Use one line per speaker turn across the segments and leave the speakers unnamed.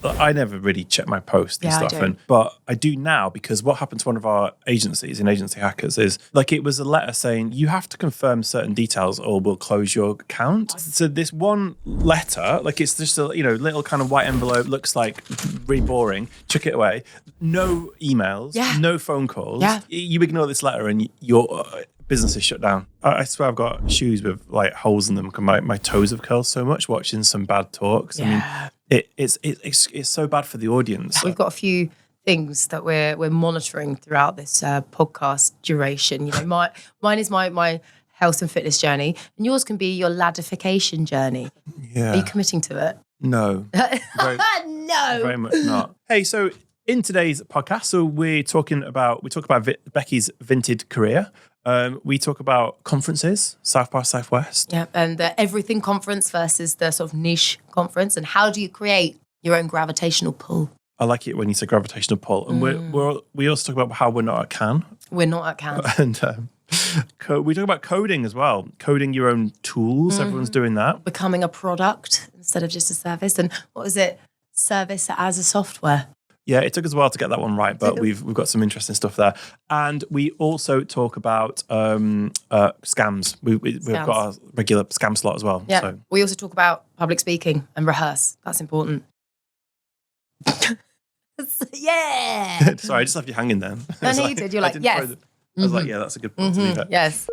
I never really check my posts and stuff, but I do now, because what happened to one of our agencies in Agency Hackers is like it was a letter saying you have to confirm certain details or we'll close your account. So this one letter, like it's just a little kind of white envelope, looks like really boring. Chuck it away. No emails, no phone calls. Yeah. You ignore this letter and your business is shut down. I swear I've got shoes with like holes in them. My toes have curled so much watching some bad talks. Yeah. I mean, it's so bad for the audience.
We've got a few things that we're monitoring throughout this podcast duration. Mine is my health and fitness journey, and yours can be your laddification journey. Yeah. Are you committing to it?
No.
No.
Very much not. Hey, so in today's podcast, so we talk about Becky's vintage career. We talk about conferences, South by Southwest.
Yeah, and the everything conference versus the sort of niche conference, and how do you create your own gravitational pull?
I like it when you say gravitational pull. And we also talk about how we're not at Cannes.
We're not at Cannes.
And we talk about coding as well. Coding your own tools. Everyone's doing that.
Becoming a product instead of just a service. And what is it? Service as a software.
Yeah, it took us a while to get that one right, but we've got some interesting stuff there. And we also talk about scams. We've got our regular scam slot as well.
Yeah.
So.
We also talk about public speaking and rehearse. That's important. Yeah.
Sorry, I just left you hanging then.
No, you did. You're like, yes.
I was like, yeah, that's a good point to leave it.
Yes.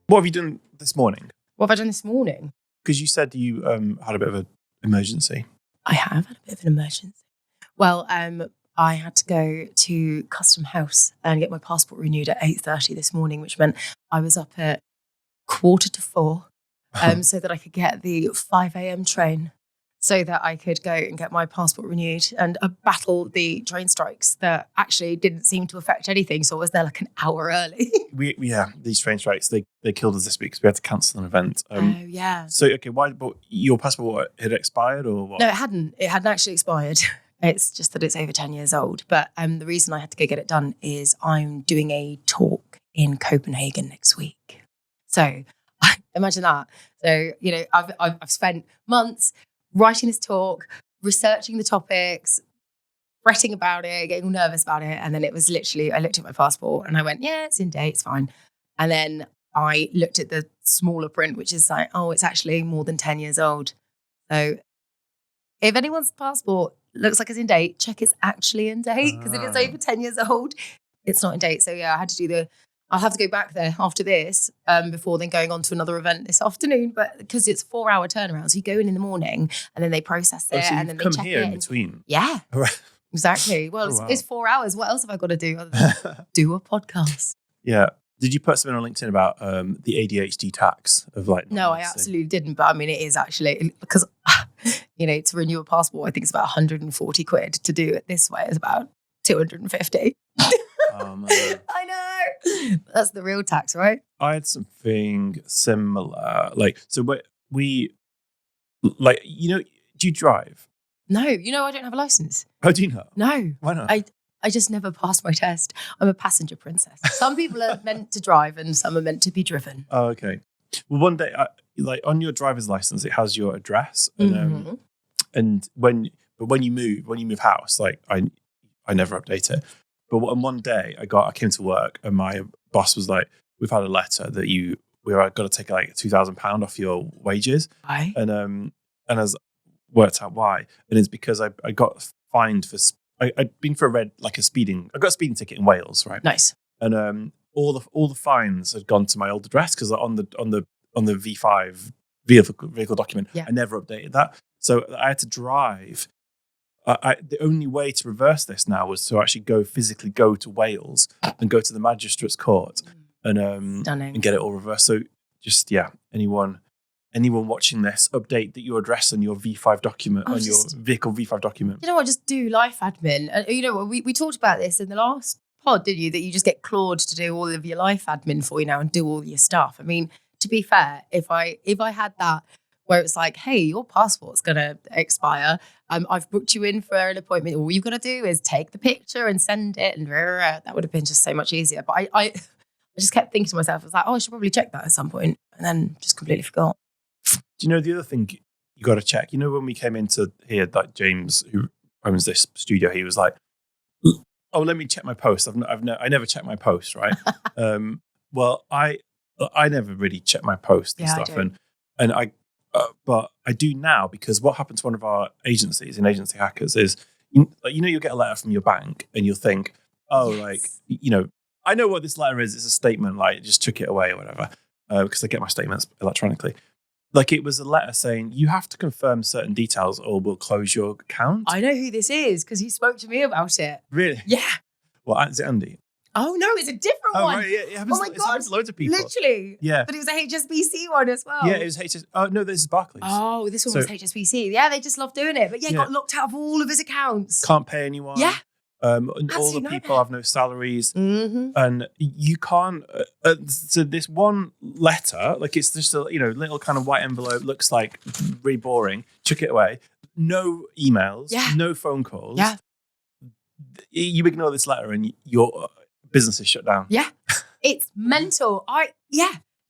What have you done this morning?
What have I done this morning?
Because you said you had a bit of an emergency.
I have had a bit of an emergency. Well, I had to go to Custom House and get my passport renewed at 8:30 this morning, which meant I was up at 4:45 so that I could get the 5 a.m. train, so that I could go and get my passport renewed and battle the train strikes that actually didn't seem to affect anything. So I was there like an hour early.
These train strikes, they killed us this week because we had to cancel an event.
Yeah.
So, okay, why? But your passport had expired or what?
No, it hadn't. It hadn't actually expired. It's just that it's over 10 years old. But the reason I had to go get it done is I'm doing a talk in Copenhagen next week. So imagine that. So, I've spent months writing this talk, researching the topics, fretting about it, getting all nervous about it. And then it was literally, I looked at my passport and I went, yeah, it's in date, it's fine. And then I looked at the smaller print, which is like, oh, it's actually more than 10 years old. So if anyone's passport looks like it's in date, check it's actually in date. Because if it's over 10 years old, it's not in date. So yeah, I'll have to go back there after this before then going on to another event this afternoon. But because it's a 4-hour turnaround, so you go in the morning and then they process it
so
and then they check it.
Come here in between.
Yeah, exactly. Well, it's 4 hours. What else have I got to do other than do a podcast? Yeah.
Did you put something on LinkedIn about the ADHD tax of like?
No, I absolutely didn't. But I mean, it is actually because to renew a passport, I think it's about 140 quid. To do it this way is about 250.
Oh, man.
I know. That's the real tax, right?
I had something similar. Do you drive?
No, I don't have a license.
Oh, do you not?
No.
Why not?
I just never passed my test. I'm a passenger princess. Some people are meant to drive and some are meant to be driven.
Oh, okay. Well, one day, on your driver's license, it has your address. And when you move house, I never update it. But one day I came to work and my boss was like, we've had a letter that we've got to take like £2,000 off your wages.
Why?
And as worked out why. And it's because I got fined for, I'd been for I got a speeding ticket in Wales, right?
Nice.
And all the fines had gone to my old address because on the V5 vehicle document, I never updated that. So I had to drive. The only way to reverse this now was to actually physically go to Wales and go to the magistrate's court and get it all reversed. So just, anyone watching this, update your address on your V5 document, your vehicle V5 document.
You know what, just do life admin. And we talked about this in the last pod, didn't you? That you just get Claude to do all of your life admin for you now and do all your stuff. I mean, to be fair, if I had that where it's like, hey, your passport's going to expire. I've booked you in for an appointment. All you've got to do is take the picture and send it. And that would have been just so much easier. But I just kept thinking to myself, I was like, oh, I should probably check that at some point. And then just completely forgot.
Do you know the other thing you got to check? You know, when we came into here, like James, who owns this studio, he was like, "Oh, let me check my post. I never check my post, right?" Well, I never really check my post and stuff, and I, but I do now, because what happened to one of our agencies in Agency Hackers is, you'll get a letter from your bank and you'll think, oh, I know what this letter is. It's a statement, like just chuck it away or whatever, because I get my statements electronically. Like, it was a letter saying you have to confirm certain details or we'll close your account.
I know who this is because he spoke to me about it.
Really?
Yeah.
Well, is it Andy?
Oh no, it's a different one.
Right, yeah, it happens,
oh my
it
God,
happens to loads of people.
Literally.
Yeah.
But it was a HSBC one as well.
Yeah, it was HSBC. Oh no, this is Barclays.
Oh, this one was HSBC. Yeah, they just love doing it. But got locked out of all of his accounts.
Can't pay anyone.
Yeah.
And all the people have no salaries,
mm-hmm.
and you can't. So this one letter, like, it's just a little kind of white envelope, looks like really boring. Chuck it away. No emails.
Yeah.
No phone calls.
Yeah.
You ignore this letter, and your business is shut down.
Yeah, it's mental.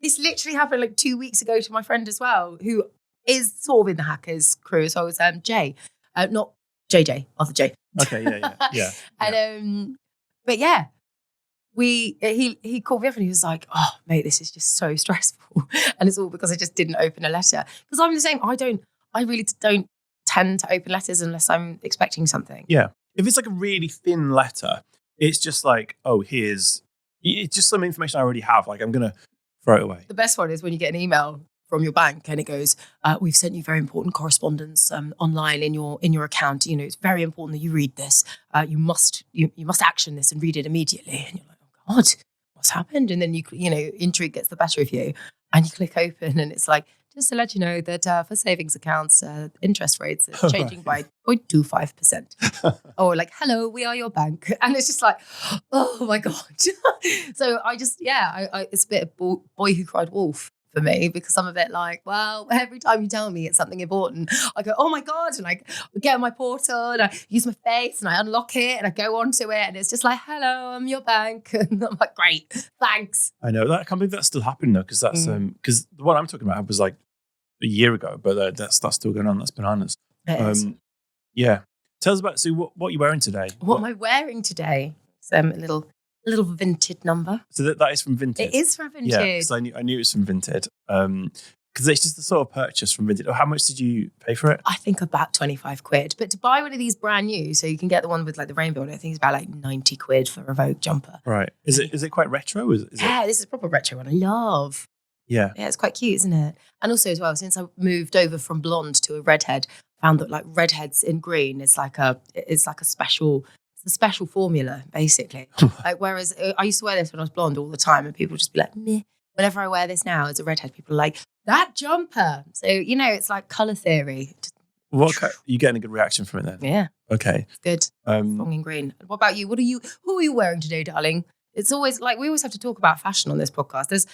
This literally happened like 2 weeks ago to my friend as well, who is sort of in the hackers crew. So I was Jay, not JJ, Arthur J.
Okay, yeah.
And but yeah, he called me up and he was like, "Oh, mate, this is just so stressful," and it's all because I just didn't open a letter. Because I'm the same. I really don't tend to open letters unless I'm expecting something.
Yeah, if it's like a really thin letter, it's just like, oh, it's just some information I already have. Like, I'm gonna throw it away.
The best one is when you get an email from your bank and it goes, "We've sent you very important correspondence online in your account. It's very important that you read this. You must action this and read it immediately." And you're like, "Oh God, what's happened?" And then intrigue gets the better of you, and you click open, and it's like, "Just to let you know that for savings accounts, interest rates are changing by 0.25%. Or like, "Hello, we are your bank," and it's just like, oh my God. So I just it's a bit of boy who cried wolf for me, because I'm a bit like, well, every time you tell me it's something important, I go, oh my God, and I get on my portal and I use my face and I unlock it and I go onto it and it's just like, "Hello, I'm your bank," and I'm like, "Great, thanks."
I know that. I can't believe that's still happening though, because that's because the one I'm talking about was like a year ago, but that's still going on. That's bananas. Yeah. Tell us about what you're wearing today.
What am I wearing today? It's a little Vinted number.
So that is from Vinted.
It is from Vinted.
Yeah, because I knew it was from Vinted. Because it's just the sort of purchase from Vinted. How much did you pay for it?
I think about 25 quid. But to buy one of these brand new, so you can get the one with like the rainbow on it, I think it's about like 90 quid for a Vogue jumper.
Right. Is it quite retro?
This is a proper retro one. I love.
Yeah.
Yeah, it's quite cute, isn't it? And also as well, since I moved over from blonde to a redhead, I found that like redheads in green is like a special formula, basically. Like, whereas I used to wear this when I was blonde all the time, and people would just be like, meh. Whenever I wear this now as a redhead, people are like, "That jumper." So, it's like colour theory.
Are you getting a good reaction from it then?
Yeah.
Okay.
It's good. Strong in green. What about you? Who are you wearing today, darling? It's always like, we always have to talk about fashion on this podcast. There's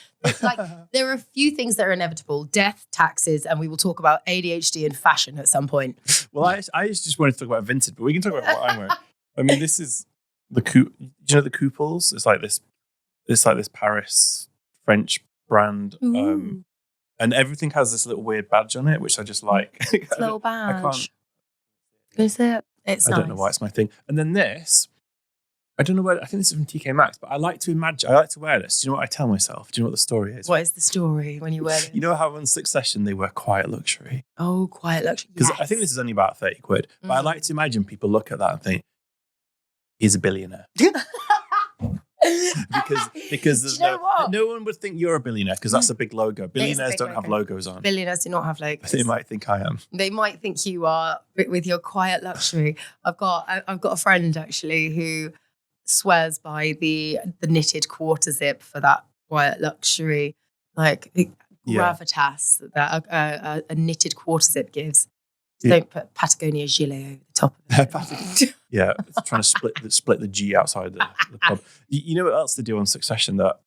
like, there are a few things that are inevitable: death, taxes, and we will talk about ADHD and fashion at some point.
Well, I just wanted to talk about Vinted, but we can talk about what I'm wearing. I mean, this is the do you know the Couples? It's like this Paris French brand, and everything has this little weird badge on it, which I just like.
It's a little badge.
I can't.
Is it? It's
I don't know why it's my thing. And then this, I don't know where. I think this is from TK Maxx, but I like to wear this. Do you know what I tell myself? Do you know what the story is?
What is the story when you wear this?
You know how on Succession they wear quiet luxury?
Oh, quiet luxury.
Because I think this is only about 30 quid. But I like to imagine people look at that and think, he's a billionaire. because no one would think you're a billionaire, because that's a big logo. Billionaires don't have logos on.
Billionaires do not have logos.
They might think I am.
They might think you are with your quiet luxury. I've got a friend actually who swears by the knitted quarter zip for that quiet luxury, like gravitas that a knitted quarter zip gives. Don't put Patagonia gilet over the top of it.
Yeah, trying to split the G outside the pub. You know what else they do on Succession that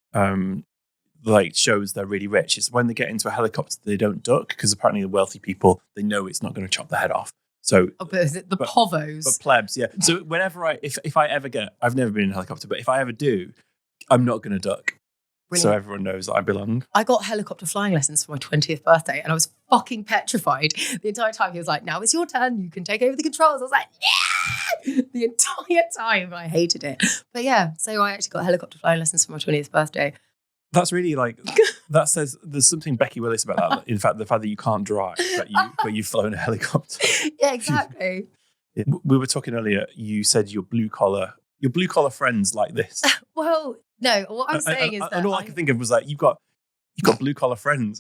like shows they're really rich? It's when they get into a helicopter, they don't duck, because apparently the wealthy people, they know it's not going to chop their head off. So,
but is it the povos?
But plebs, yeah. So whenever if I ever get, I've never been in a helicopter, but if I ever do, I'm not going to duck. So everyone knows that I belong.
I got helicopter flying lessons for my 20th birthday and I was fucking petrified the entire time. He was like, now it's your turn. You can take over the controls. I was like, yeah! The entire time. I hated it. But yeah, so I actually got helicopter flying lessons for my 20th birthday.
That's really like, that says there's something Becky Willis about that. In fact, the fact that you can't drive, but you've flown a helicopter.
Yeah, exactly.
We were talking earlier, you said your blue collar friends like this.
Well, no, what I'm saying is that...
And all I could think of was like, you've got blue collar friends.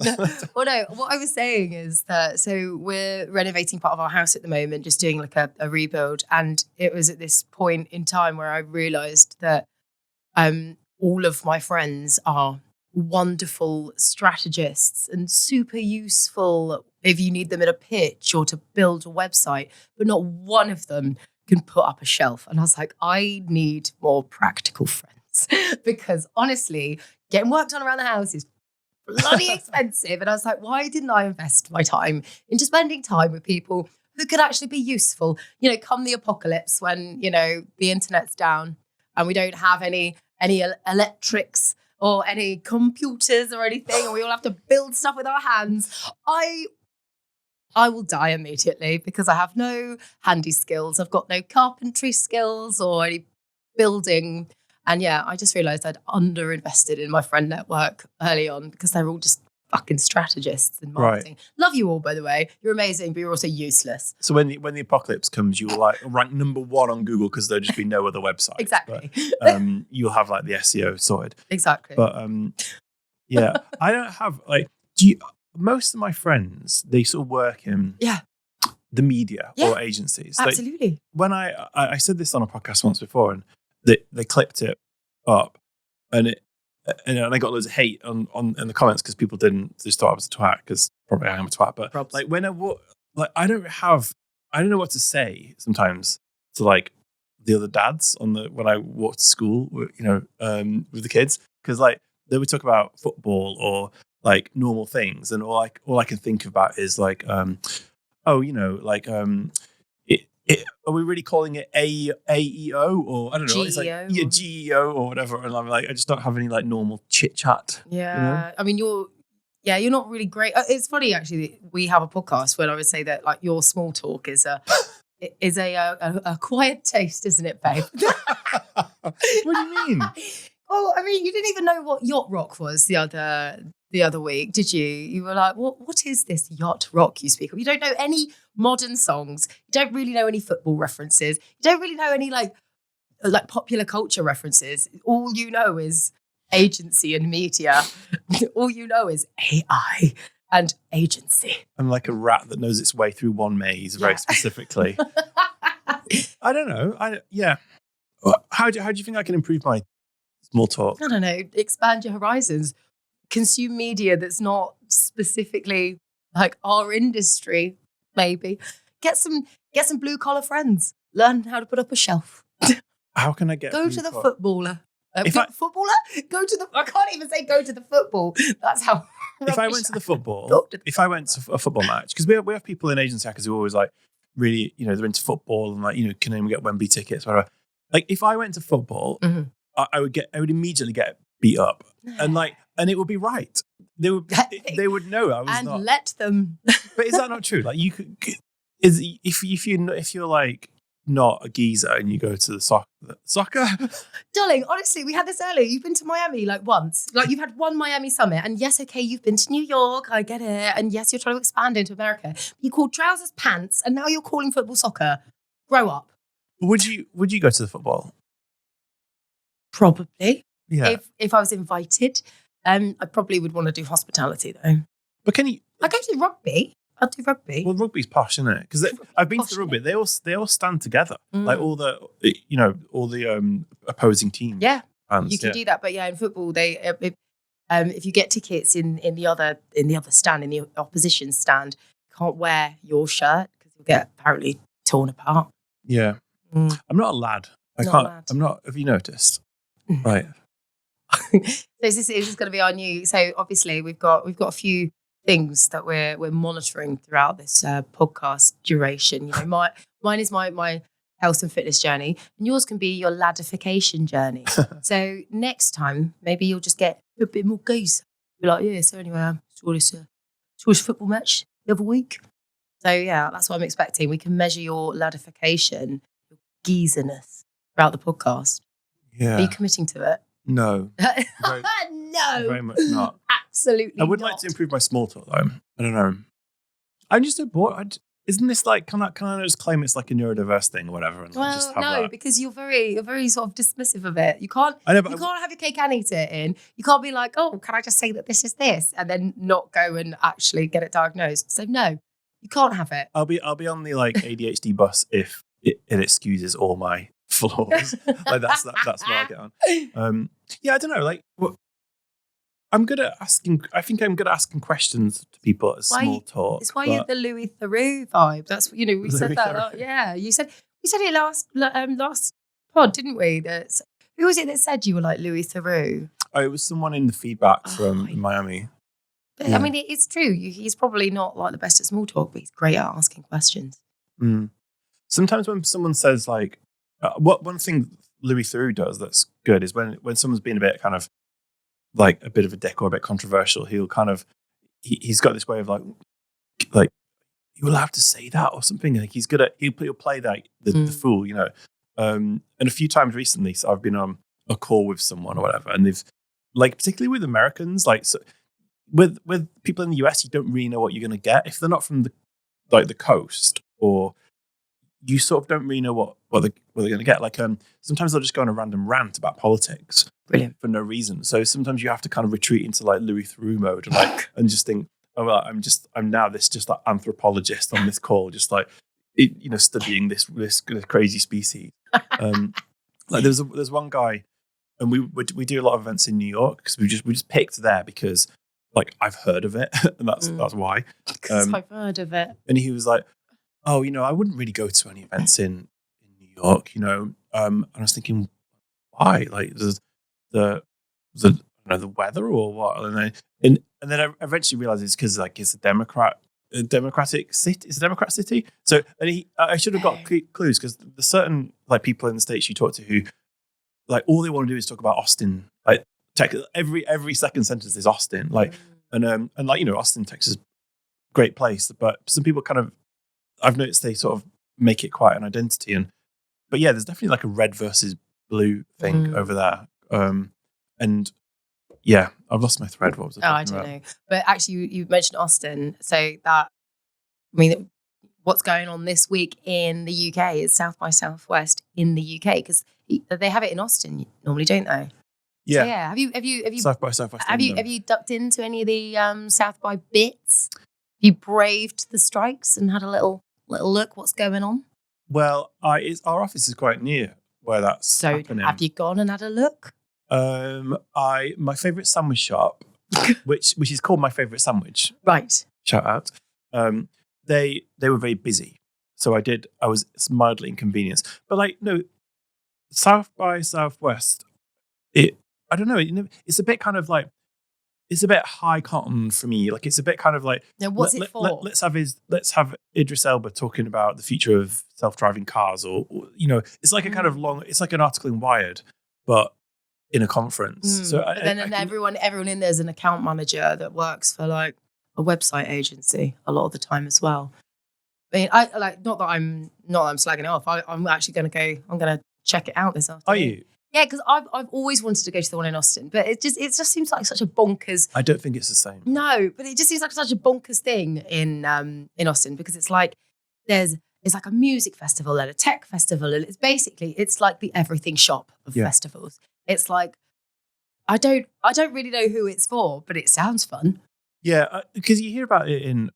Well, no, what I was saying is that, so we're renovating part of our house at the moment, just doing like a rebuild. And it was at this point in time where I realised that all of my friends are wonderful strategists and super useful if you need them at a pitch or to build a website, but not one of them can put up a shelf. And I was like, I need more practical friends because honestly, getting work done around the house is bloody expensive. And I was like, why didn't I invest my time into spending time with people who could actually be useful? You know, come the apocalypse when, you know, the internet's down and we don't have any electrics or any computers or anything, and we all have to build stuff with our hands. I will die immediately because I have no handy skills. I've got no carpentry skills or any building. And yeah, I just realised I'd underinvested in my friend network early on because they're all just fucking strategists in marketing. Right. Love you all, by the way. You're amazing, but you're also useless.
So when the apocalypse comes, you will like rank number 1 on Google because there'll just be no other website.
Exactly.
But, you'll have like the SEO sorted.
Exactly.
But yeah, I don't have like. Most of my friends, they sort of work in the media or agencies.
Absolutely.
Like, when I said this on a podcast once before, and they clipped it up, and I got loads of hate in the comments because people just thought I was a twat because probably I am a twat. But
Probs.
Like I don't know what to say sometimes to like the other dads when I walk to school, you know, with the kids, because like they would talk about football or like normal things, and all I can think about is like, oh, you know, like are we really calling it AEO or I don't know,
GEO.
It's like GEO or whatever, and I'm like, I just don't have any like normal chit chat.
Yeah,
you know?
I mean, you're not really great. It's funny actually. We have a podcast where I would say that like your small talk is a quiet taste, isn't it, babe?
What do you mean?
Oh, I mean, you didn't even know what yacht rock was the other week, did you? You were like, what is this yacht rock you speak of? You don't know any modern songs. You don't really know any football references. You don't really know any like popular culture references. All you know is agency and media. All you know is AI and agency.
I'm like a rat that knows its way through one maze very specifically. I don't know. How do you think I can improve my small talk?
I don't know. Expand your horizons. Consume media that's not specifically like our industry. Maybe get some blue collar friends. Learn how to put up a shelf.
How can I get?
Go to the footballer. Footballer? Go to the. I can't even say go to the football. That's how.
If I went to the football, if I went to a football match, because we have people in agency hackers who are always like really, you know, they're into football and like, you know, can anyone get Wembley tickets, whatever. Like if I went to football, I would immediately get beat up, and it would be right. They would know I was
and
not.
And let them.
But is that not true? Like you could, if you're like not a geezer and you go to the soccer.
Darling, honestly, we had this earlier. You've been to Miami like once. Like you've had one Miami summit. And yes, okay, you've been to New York. I get it. And yes, you're trying to expand into America. You called trousers pants and now you're calling football soccer. Grow up.
Would you go to the football?
Probably.
Yeah.
If I was invited. I probably would want to do hospitality though.
But can you?
I go to rugby. I'll do rugby.
Well, rugby's posh, isn't it? Because I've been to the rugby. They all stand together, like all the opposing teams.
Yeah, you can do that. But yeah, in football, if you get tickets in the other stand, in the opposition stand, you can't wear your shirt because you'll get apparently torn apart.
Yeah, I'm not a lad. I'm not. Have you noticed? Right.
So this is going to be our new. So obviously we've got a few things that we're monitoring throughout this podcast duration. You know, mine is my health and fitness journey, and yours can be your ladification journey. So next time, maybe you'll just get a bit more goose. Be like, yeah, so anyway, I saw this football match the other week. So yeah, that's what I'm expecting. We can measure your ladification, your geezerness throughout the podcast.
Yeah.
Are you committing to it?
No.
No.
Very much not.
Absolutely
I would
not.
like to improve my small talk though. I don't know. I'm just so bored. Isn't this like, can I just claim it's like a neurodiverse thing or whatever? And
Well,
just have
no,
that?
because you're very sort of dismissive of it. You can't.
I know, but
you can't have your cake and eat it in. You can't be like, oh, can I just say that this is this, and then not go and actually get it diagnosed. So no, you can't have it.
I'll be on the like ADHD bus if it excuses all my flaws. Like that's what I'll get on. Yeah, I don't know. Like, I'm good at asking. I think I'm good at asking questions to people at small talk.
It's why you're the Louis Theroux vibe. That's we said that. Yeah, we said it last pod, didn't we? Who was it that said you were like Louis Theroux?
Oh, it was someone in the feedback from Miami.
But, I mean, it's true. He's probably not like the best at small talk, but he's great at asking questions.
Mm. Sometimes when someone says like, one thing Louis Theroux does that's good is when someone's been a bit kind of like a bit of a dick or a bit controversial, he'll kind of he's got this way of like you're allowed to say that or something. Like he's good at he'll play like the fool, you know. And a few times recently, so I've been on a call with someone or whatever, and they've like particularly with Americans, like so, with people in the US, you don't really know what you're going to get if they're not from the coast, or you sort of don't really know what they're going to get. Like sometimes they'll just go on a random rant about politics.
Brilliant.
For no reason. So sometimes you have to kind of retreat into like Louis Theroux mode and like and just think, oh well, I'm now this just like anthropologist on this call, just like studying this crazy species. Like there's one guy, and we do a lot of events in New York because we just picked there because like I've heard of it and that's why.
Because I've heard of it.
And he was like, oh, I wouldn't really go to any events in New York, and I was thinking, why? Like there's the weather or what? And then I eventually realized it's because like it's a democratic city. It's a Democrat city. So I should have got clues because there's certain like people in the States you talk to who like all they want to do is talk about Austin. Like every second sentence is Austin. Like and like Austin, Texas, great place. But some people kind of I've noticed they sort of make it quite an identity. But yeah, there's definitely like a red versus blue thing over there. And yeah, I've lost my thread. What was I talking about?
Know. But actually, you mentioned Austin. So that, I mean, what's going on this week in the UK is South by Southwest in the UK because they have it in Austin normally, don't they?
Yeah.
So yeah. Have you
South by Southwest?
Have you ducked into any of the South by bits? Have you braved the strikes and had a little look? What's going on?
Well, our office is quite near where that's happening.
Have you gone and had a look?
My favourite sandwich shop, which is called My Favourite Sandwich.
Right.
Shout out. They were very busy, so I was mildly inconvenienced. But like no, South by Southwest, I don't know. It's a bit kind of like it's a bit high cotton for me. Like it's a bit kind of like
now what's it for?
Let's have Idris Elba talking about the future of self-driving cars, or it's like a kind of long. It's like an article in Wired, but in a conference. So
everyone in there's an account manager that works for like a website agency a lot of the time as well. I mean, I like not that I'm slagging it off. I'm actually going to go. I'm going to check it out this afternoon.
Are you?
Yeah, because I've always wanted to go to the one in Austin, but it just seems like such a bonkers.
I don't think it's the same.
No, but it just seems like such a bonkers thing in Austin because it's like it's like a music festival and a tech festival, and it's like the everything shop of festivals. It's like I don't really know who it's for, but it sounds fun.
Yeah, because you hear about it in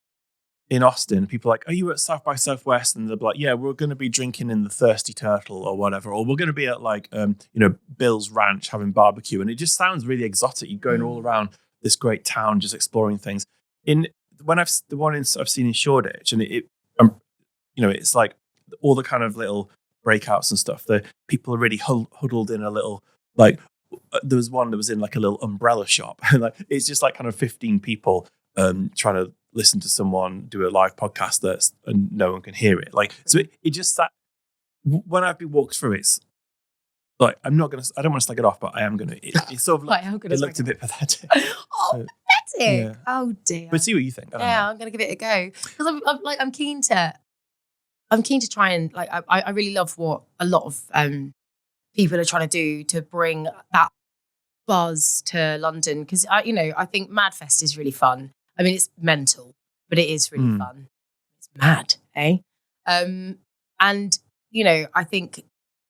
Austin. People are like, are you at South by Southwest? And they're like, yeah, we're going to be drinking in the Thirsty Turtle or whatever, or we're going to be at like Bill's Ranch having barbecue, and it just sounds really exotic. You're going all around this great town, just exploring things. I've seen in Shoreditch, and it's like all the kind of little breakouts and stuff. The people are really huddled in a little like. There was one that was in like a little umbrella shop, and like it's just like kind of 15 people trying to listen to someone do a live podcast and no one can hear it. Like so, it just when I've been walked through, it's like I don't want to slag it off, but I am gonna. It's sort of like it looked a bit pathetic.
Oh, pathetic! Yeah. Oh dear.
But see what you think.
I'm gonna give it a go because I'm keen to try and like I really love what a lot of people are trying to do to bring that buzz to London because I think Madfest is really fun. I mean, it's mental, but it is really fun. It's mad, eh? And I think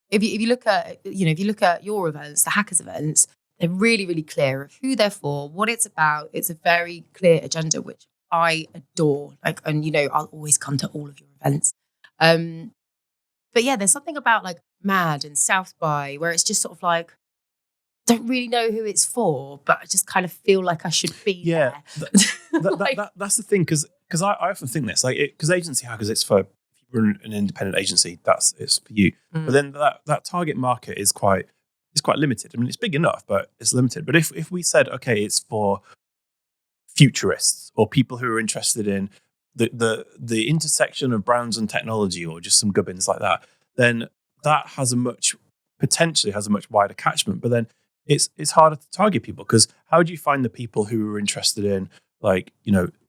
if you look at your events, the hackers events, they're really, really clear of who they're for, what it's about. It's a very clear agenda, which I adore. I'll always come to all of your events. But yeah, there's something about like Mad and South by where it's just sort of like, don't really know who it's for, but I just kind of feel like I should be there.
That's the thing, because I often think this, like, because agency hackers, it's for, if you run an independent agency, it's for you. But then that target market is quite limited. I mean, it's big enough, but it's limited. But if we said, okay, it's for futurists or people who are interested in the intersection of brands and technology, or just some gubbins like that, then that potentially has a much wider catchment. But then it's harder to target people, because how do you find the people who are interested in, like,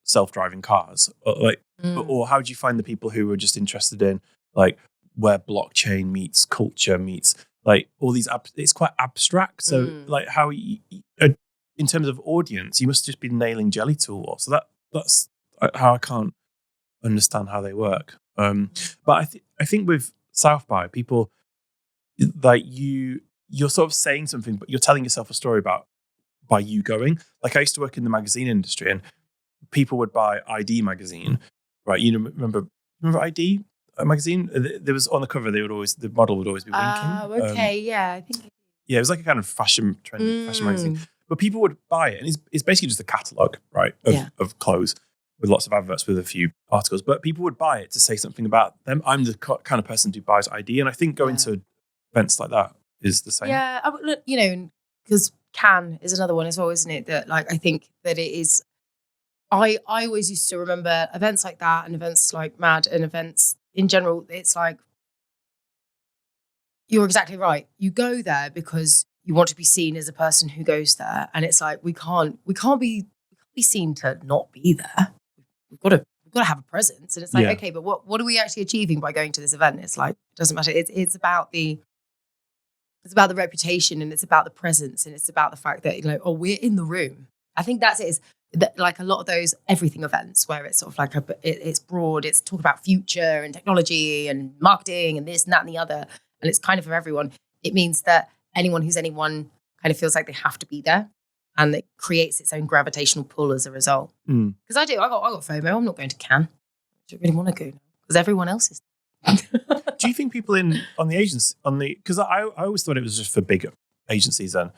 self-driving cars, or how do you find the people who are just interested in, like, where blockchain meets culture meets, like, all these it's quite abstract. So like, how in terms of audience, you must just be nailing jelly tool. So that's how I can't understand how they work. But I think with South by, people, like, you're sort of saying something, but you're telling yourself a story by you going. Like, I used to work in the magazine industry, and people would buy ID magazine, right? Remember ID magazine? There was on the cover, the model would always be winking.
Okay, yeah, I think.
Yeah, it was like a kind of fashion magazine. But people would buy it, and it's basically just a catalogue, right, of clothes with lots of adverts with a few articles. But people would buy it to say something about them. I'm the kind of person who buys ID, and I think going to events like that is the same.
Yeah, because Cannes is another one as well, isn't it? That, like, I think that it is. I always used to remember events like that and events like Mad and events in general. It's like, you're exactly right. You go there because you want to be seen as a person who goes there, and it's like we can't be seen to not be there. We've got to have a presence, and it's like, okay, but what are we actually achieving by going to this event? It's like, it doesn't matter. It's about the reputation, and it's about the presence, and it's about the fact that we're in the room. I think that's it. Is that, like, a lot of those everything events where it's sort of like it's broad. It's talk about future and technology and marketing and this and that and the other, and it's kind of for everyone. It means that anyone who's anyone kind of feels like they have to be there, and it creates its own gravitational pull as a result. Because I got FOMO. I'm not going to Cannes. I don't really want to go because everyone else is.
Do you think people on the agency because I always thought it was just for big agencies and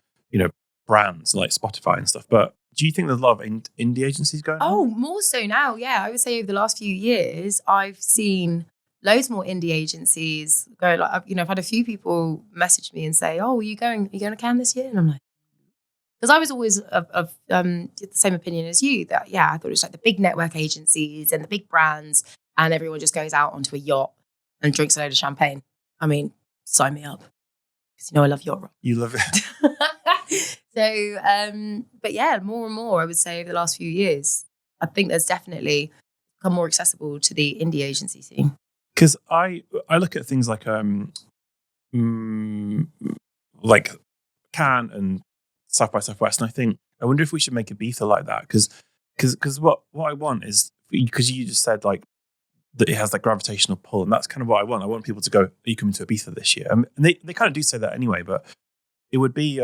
brands like Spotify and stuff, but do you think there's a lot of indie agencies going on?
Oh, more so now, yeah. I would say over the last few years, I've seen loads more indie agencies go. Like, I've had a few people message me and say, "Oh, are you going to Cannes this year?" And I'm like, because I was always of the same opinion as you, that I thought it was like the big network agencies and the big brands, and everyone just goes out onto a yacht and drinks a load of champagne. I mean, sign me up, because I love yacht rock.
You love it.
So, but yeah, more and more, I would say over the last few years, I think there's definitely become more accessible to the indie agency scene.
Because I look at things like like Cannes and South by Southwest, and I think, I wonder if we should make Ibiza like that, because what I want is, because you just said like that it has that gravitational pull, and that's kind of what I want. I want people to go, "Are you coming to Ibiza this year?" And they kind of do say that anyway, but it would be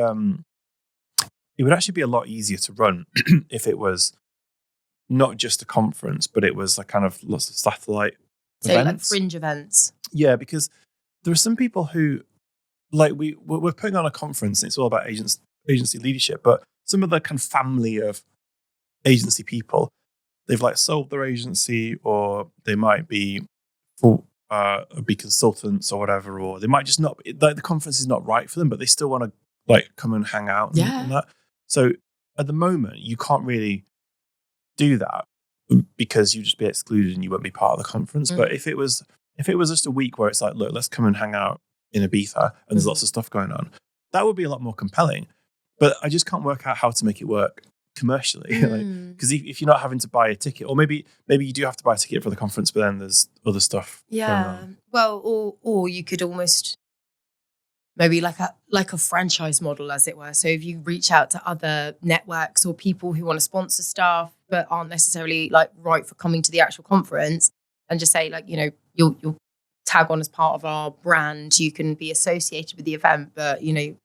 it would actually be a lot easier to run if it was not just a conference, but it was like kind of lots of satellite events.
Like fringe events.
Yeah, because there are some people who, like, we're putting on a conference and it's all about agency leadership, but some of the kind of family of agency people, they've like sold their agency, or they might be consultants or whatever, or they might just not, like, the conference is not right for them, but they still want to like come and hang out and that. So at the moment, you can't really do that because you just be excluded and you won't be part of the conference. But if it was if it was just a week where it's like, look, let's come and hang out in Ibiza and there's lots of stuff going on, that would be a lot more compelling. But I just can't work out how to make it work commercially. Because if you're not having to buy a ticket, or maybe you do have to buy a ticket for the conference, but then there's other stuff going on.
Well, or you could almost maybe like a franchise model, as it were. So if you reach out to other networks or people who want to sponsor stuff but aren't necessarily like right for coming to the actual conference, and just say like, you'll tag on as part of our brand, you can be associated with the event, but you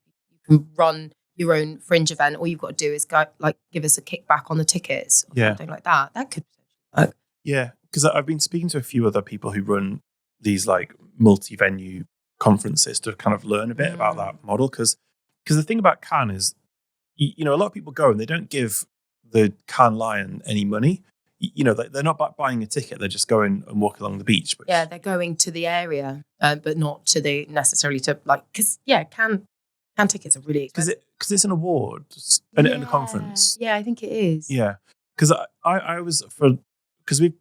can run your own fringe event. All you've got to do is give us a kickback on the tickets or something like that. That could work.
Yeah, because I've been speaking to a few other people who run these like multi-venue conferences to kind of learn a bit about that model. Because the thing about Cannes is, a lot of people go and they don't give the Cannes Lion any money. They're not buying a ticket. They're just going and walking along the beach.
Yeah, they're going to the area, but not to necessarily to because Cannes tickets are really expensive.
Because it's an award and a conference.
Yeah, I think it is.
Yeah, because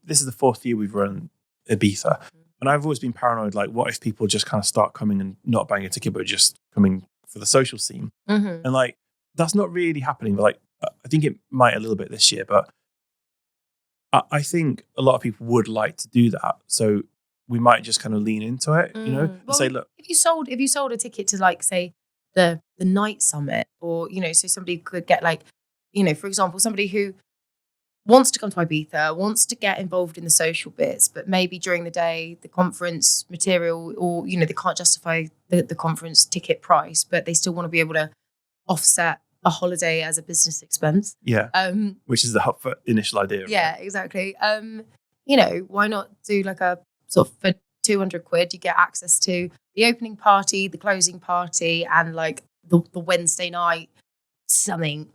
this is the 4th year we've run Ibiza, and I've always been paranoid. Like, what if people just kind of start coming and not buying a ticket, but just coming for the social scene? And like, that's not really happening. But like, I think it might a little bit this year, but I think a lot of people would like to do that. So we might just kind of lean into it, and say, look,
if you sold a ticket to like, say, the night summit, or so somebody could get like, for example, somebody who wants to come to Ibiza, wants to get involved in the social bits, but maybe during the day the conference material, or they can't justify the conference ticket price, but they still want to be able to offset a holiday as a business expense.
Yeah. Which is the initial idea.
Yeah, exactly. Why not do like a sort of, for 200 quid, you get access to the opening party, the closing party, and like the Wednesday night something.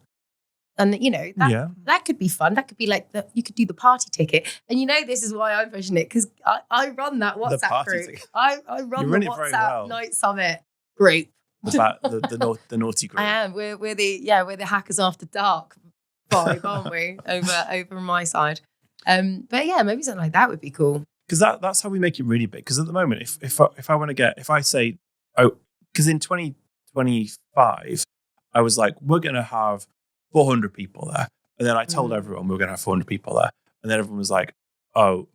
And that could be fun. That could be like you could do the party ticket. And this is why I'm pushing it, because I run that WhatsApp group. I run the WhatsApp night summit group.
The naughty group.
I am. We're the hackers after dark vibe, aren't we? over on my side. But yeah, maybe something like that would be cool.
Because that's how we make it really big. Because at the moment, if I say, because in 2025, I was like, we're going to have 400 people there, and then I told everyone we were going to have 400 people there, and then everyone was like, oh,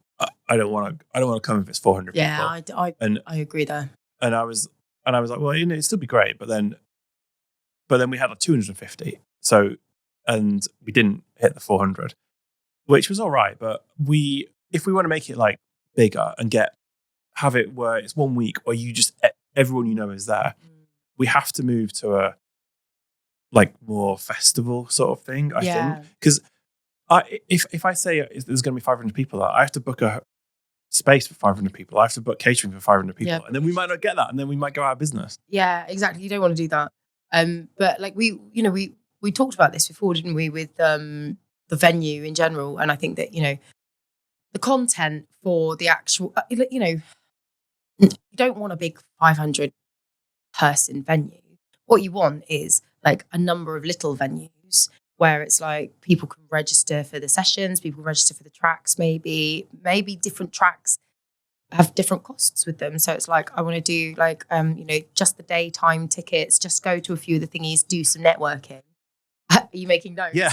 I don't want to come if it's 400 people.
Yeah, I agree there.
And I was like, well, it'd still be great, but then we had like 250. So, and we didn't hit the 400, which was all right. But if we want to make it like bigger and have it where it's 1 week where you just everyone is there, we have to move to a like more festival sort of thing. I think, because if I say there's going to be 500 people there, I have to book a space for 500 people. I have to book catering for 500 people, and then we might not get that, and then we might go out of business. Yeah,
exactly. You don't want to do that. But like we talked about this before, didn't we, with the venue in general? And I think that the content for the actual, you don't want a big 500 person venue. What you want is like a number of little venues where it's like people can register for the sessions, people register for the tracks, maybe different tracks have different costs with them. So it's like, I want to do like, just the daytime tickets, just go to a few of the thingies, do some networking. Are you making notes?
Yeah.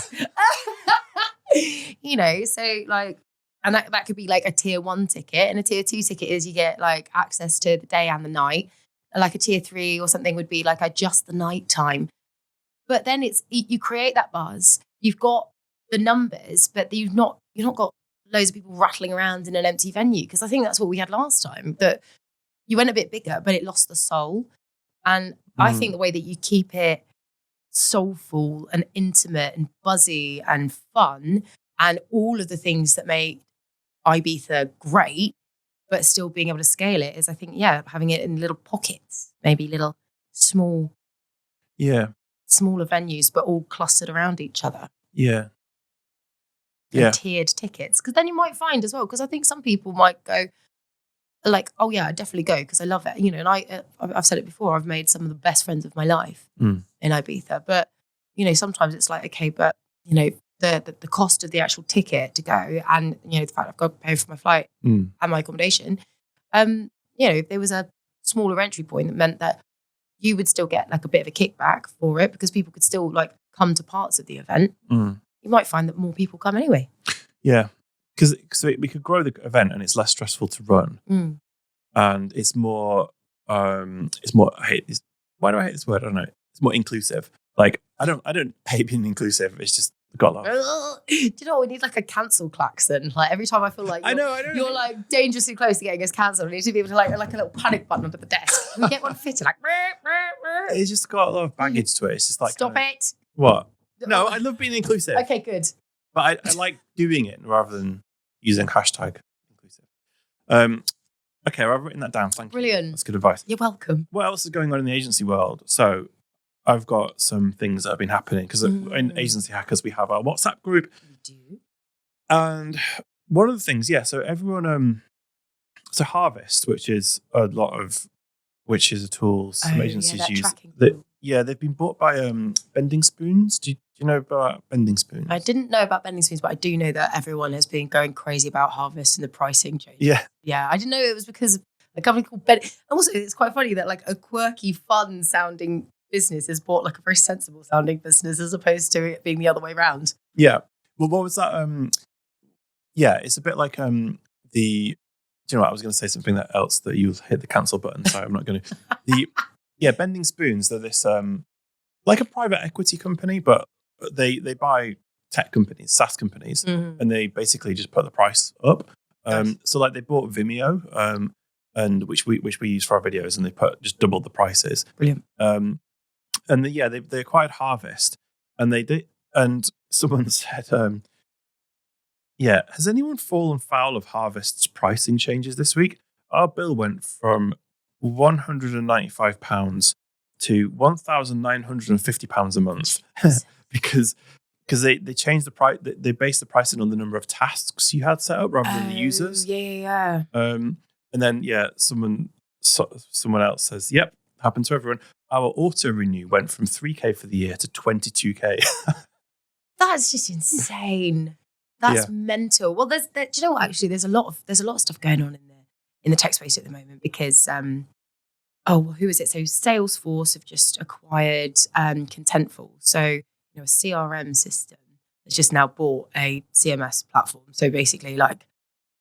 So like, and that could be like a tier 1 ticket, and a tier 2 ticket is you get like access to the day and the night. And like a tier 3 or something would be like just the night time. But then you create that buzz. You've got the numbers, but you've not got loads of people rattling around in an empty venue. Because I think that's what we had last time. That you went a bit bigger, but it lost the soul. And I think the way that you keep it soulful and intimate and buzzy and fun, and all of the things that make Ibiza great, but still being able to scale it, is, I think, having it in little pockets, maybe little smaller venues, but all clustered around each other.
Yeah.
And tiered tickets. Because then you might find as well, because I think some people might go like, oh yeah, I'd definitely go because I love it. And I've said it before, I've made some of the best friends of my life in Ibiza. But, sometimes it's like, okay, but, the cost of the actual ticket to go, and, the fact I've got to pay for my flight and my accommodation, if there was a smaller entry point that meant that you would still get like a bit of a kickback for it because people could still like come to parts of the event, you might find that more people come anyway.
Yeah, because we could grow the event and it's less stressful to run, and it's more. I hate this. Why do I hate this word? I don't know. It's more inclusive. Like I don't hate being inclusive. It's just got love.
Do you know what? We need like a cancel klaxon. Like every time I feel like you're like dangerously close to getting us cancelled, we need to be able to like a little panic button under the desk. Can we get one fitted like.
It's just got a lot of baggage to it. It's just like
stop it.
What? No, I love being inclusive.
Okay, good.
But I like doing it rather than using hashtag inclusive. Okay, I've written that down. Thank you.
Brilliant.
That's good advice.
You're welcome.
What else is going on in the agency world? So I've got some things that have been happening because in Agency Hackers, we have our WhatsApp group.
We do.
And one of the things, so everyone, so Harvest, which is a tool some agencies use. They've been bought by Bending Spoons. Do you know about Bending Spoons?
I didn't know about Bending Spoons, but I do know that everyone has been going crazy about Harvest and the pricing change.
Yeah.
I didn't know it was because of a company called Bending. Also, it's quite funny that like a quirky, fun sounding business has bought like a very sensible sounding business as opposed to it being the other way around.
Yeah. Well, what was that? It's a bit like do you know what? I was going to say something else that you'll hit the cancel button. So I'm not going to. Bending Spoons. They're this like a private equity company, but they buy tech companies, SaaS companies, and they basically just put the price up. So like they bought Vimeo, and which we use for our videos, and they just doubled the prices.
Brilliant.
And they acquired Harvest, and they did. And someone said, has anyone fallen foul of Harvest's pricing changes this week? Our bill went from £195 to £1,950 a month because they changed the price. They based the pricing on the number of tasks you had set up rather than the users.
Yeah.
And then someone else says, "Yep, happened to everyone. Our auto renew went from 3K for the year to 22K."
That's just insane. That's mental. Well, do you know what? Actually, there's a lot of stuff going on in the tech space at the moment because who is it? So Salesforce have just acquired Contentful. So a CRM system that's just now bought a CMS platform. So basically, like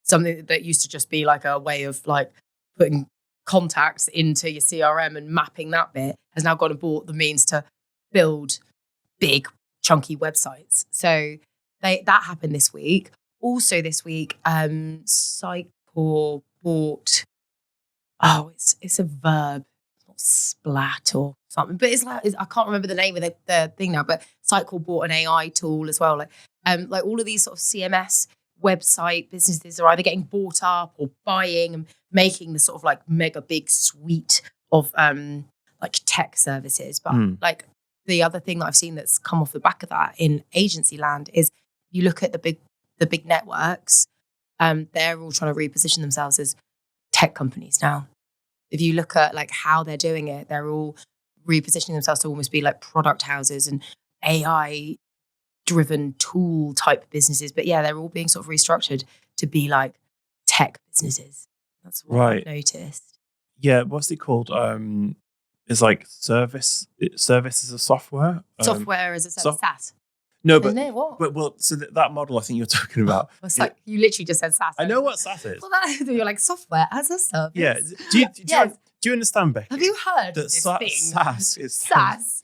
something that used to just be like a way of like putting contacts into your CRM and mapping that bit has now gone and bought the means to build big chunky websites. So that happened this week. Also this week, Sitecore bought. It's a verb, not splat or something, but it's like I can't remember the name of the thing now. But Sitecore bought an AI tool as well. Like all of these sort of CMS website businesses are either getting bought up or buying and making the sort of like mega big suite of like tech services. But like the other thing that I've seen that's come off the back of that in agency land is you look at the big networks, they're all trying to reposition themselves as tech companies now. If you look at like how they're doing it, they're all repositioning themselves to almost be like product houses and AI driven tool type businesses. But they're all being sort of restructured to be like tech businesses. That's what I've noticed.
Yeah, what's it called? It's like services of software.
Software as a service, SaaS.
No, but,
isn't it? What?
But so that model I think you're talking about.
It's like you literally just said SaaS.
I know what SaaS is.
Well, you're like software as a service.
Yeah. Do you understand, Becky?
Have you heard
that
this thing?
SaaS is
SaaS.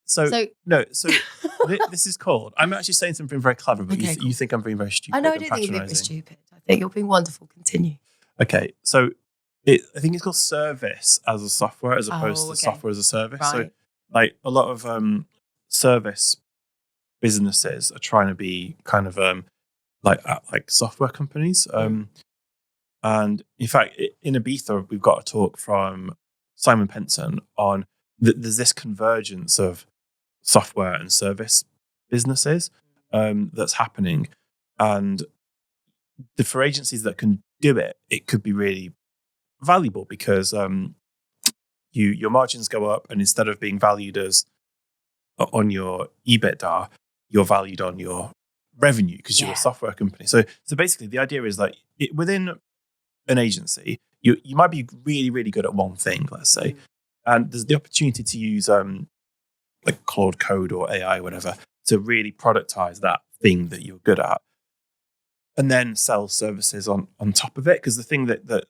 So this is called. I'm actually saying something very clever, but you think I'm being very stupid.
I know. I don't think you're being very stupid. I think you're being wonderful. Continue.
Okay, so I think it's called service as a software as opposed to software as a service. Right. So like a lot of service businesses are trying to be kind of like software companies. And in fact, in Ibiza, we've got a talk from Simon Penson on there's this convergence of software and service businesses that's happening. And for agencies that can do it, it could be really valuable because your margins go up, and instead of being valued as on your EBITDA, you're valued on your revenue because you're a software company. So basically, the idea is that within an agency, you might be really, really good at one thing, let's say, and there's the opportunity to use like Claude Code or AI, whatever, to really productize that thing that you're good at, and then sell services on top of it. Because the thing that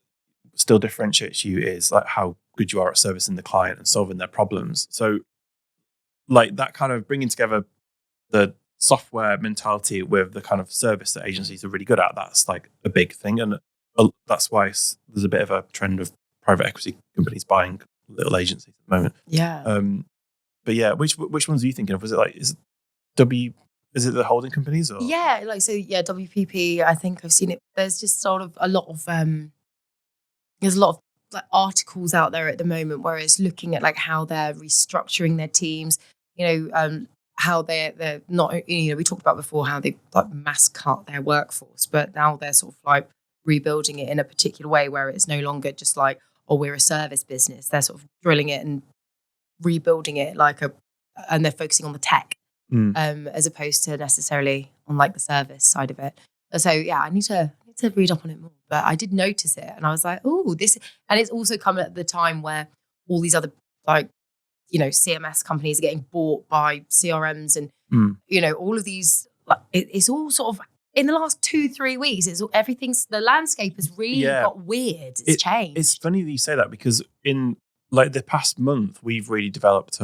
still differentiates you is like how good you are at servicing the client and solving their problems. So like that kind of bringing together the software mentality with the kind of service that agencies are really good at, that's like a big thing. And that's why there's a bit of a trend of private equity companies buying little agencies at the moment.
Yeah.
But yeah, which ones are you thinking of? Was it like, is it the holding companies? Or?
Yeah, like, so yeah, WPP, I think I've seen it. There's just sort of a lot of there's a lot of like articles out there at the moment where it's looking at like how they're restructuring their teams, how they're not, we talked about before how they like mass cut their workforce, but now they're sort of like rebuilding it in a particular way where it's no longer just like, oh, we're a service business. They're sort of drilling it and rebuilding it and they're focusing on the tech. As opposed to necessarily on like the service side of it. So yeah, I need to read up on it more. But I did notice it and I was like, oh, this, and it's also come at the time where all these other like, CMS companies are getting bought by CRMs and, all of these, like, it's all sort of in the last 2-3 weeks, the landscape has really got weird. It's changed.
It's funny that you say that because in like the past month, we've really developed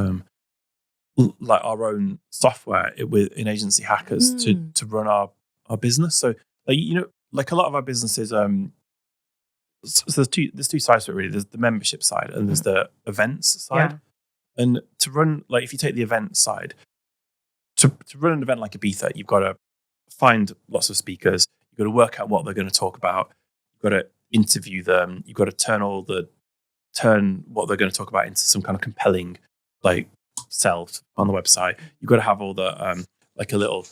like our own software in Agency Hackers to run our business. So like a lot of our businesses, so there's two sides to it really. There's the membership side and there's the events side. Yeah. And to run, like if you take the event side, to run an event like Ibiza, you've got to find lots of speakers. You've got to work out what they're going to talk about. You've got to interview them. You've got to turn what they're going to talk about into some kind of compelling like sell on the website. You've got to have all the like a little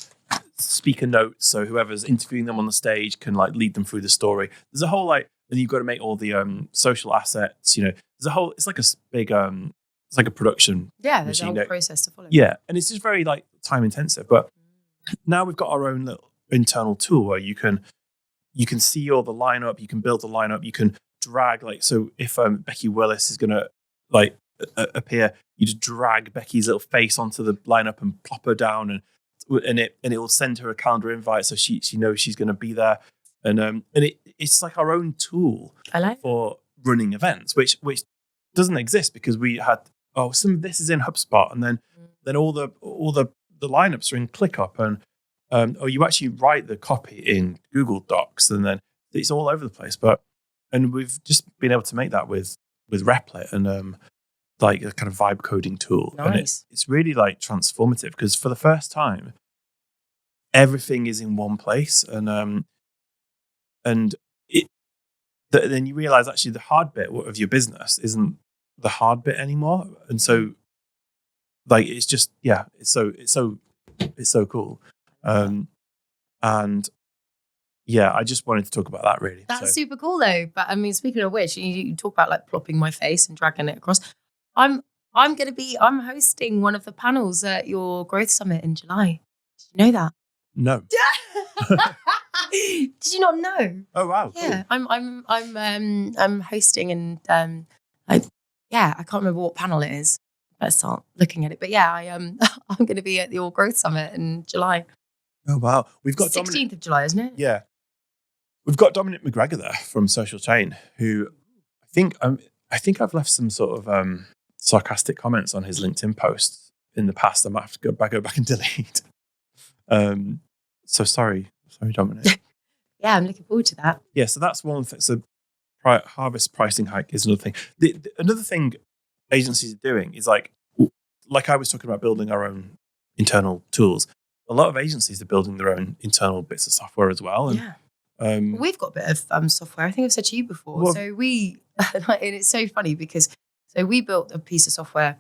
speaker notes, so whoever's interviewing them on the stage can like lead them through the story. There's a whole like, and you've got to make all the social assets. There's a whole. It's like a big it's like a production.
Yeah, there's a whole process to follow.
Yeah, and it's just very like time intensive. But now we've got our own little internal tool where you can see all the lineup. You can build the lineup. You can drag like, so if Becky Willis is gonna like appear, you just drag Becky's little face onto the lineup and plop her down, and it will send her a calendar invite so she knows she's going to be there, and it's like our own tool for running events, which doesn't exist because we had some of this is in HubSpot, and then all the lineups are in ClickUp, and you actually write the copy in Google Docs, and then it's all over the place. And we've just been able to make that with Replit and like a kind of vibe coding tool.
Nice.
And it's really like transformative because for the first time, everything is in one place, and then you realize actually the hard bit of your business isn't the hard bit anymore, and so like it's just it's so cool, and yeah, I just wanted to talk about that really.
That's super cool though. But I mean, speaking of which, you talk about like plopping my face and dragging it across. I'm hosting one of the panels at your Growth Summit in July. Did you know that?
No.
Did you not know?
Oh wow!
Yeah, cool. I'm hosting, and I can't remember what panel it is. Let's start looking at it. But yeah, I'm going to be at your Growth Summit in July.
Oh wow! We've got
16th of July, isn't it?
Yeah, we've got Dominic McGregor there from Social Chain, who I think I've left some sort of sarcastic comments on his LinkedIn posts in the past. I might have to go back and delete. So sorry, Dominic.
Yeah, I'm looking forward to that.
Yeah, so that's one thing. So harvest pricing hike is another thing. Another thing agencies are doing is like I was talking about building our own internal tools. A lot of agencies are building their own internal bits of software as well. And,
we've got a bit of software. I think I've said to you before. Well, so we, and it's so funny because we built a piece of software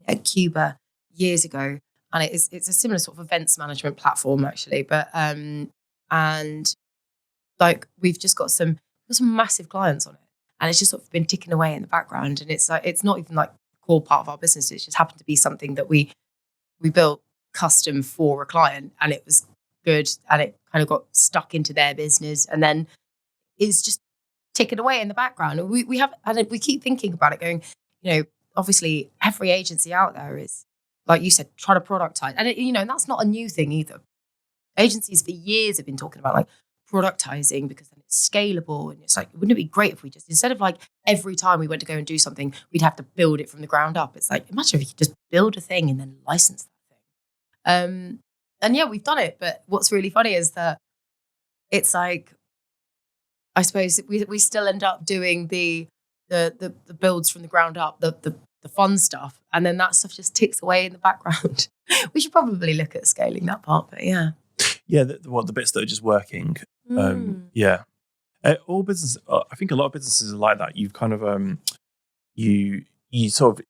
at Cuba years ago, and it's a similar sort of events management platform actually. But and like we've just got some massive clients on it, and it's just sort of been ticking away in the background. And it's like it's not even like a core part of our business. It just happened to be something that we built custom for a client, and it was good, and it kind of got stuck into their business, and then it's just ticking away in the background. And we keep thinking about it going, obviously every agency out there is, like you said, trying to productize. And, and that's not a new thing either. Agencies for years have been talking about like productizing because then it's scalable. And it's like, wouldn't it be great if we just, instead of like every time we went to go and do something, we'd have to build it from the ground up. It's like, imagine if you could just build a thing and then license that thing. And yeah, we've done it. But what's really funny is that it's like, I suppose we still end up doing the builds from the ground up, the fun stuff. And then that stuff just ticks away in the background. We should probably look at scaling that part, but yeah.
Yeah, the bits that are just working. Yeah. All business, I think a lot of businesses are like that. You've kind of, you sort of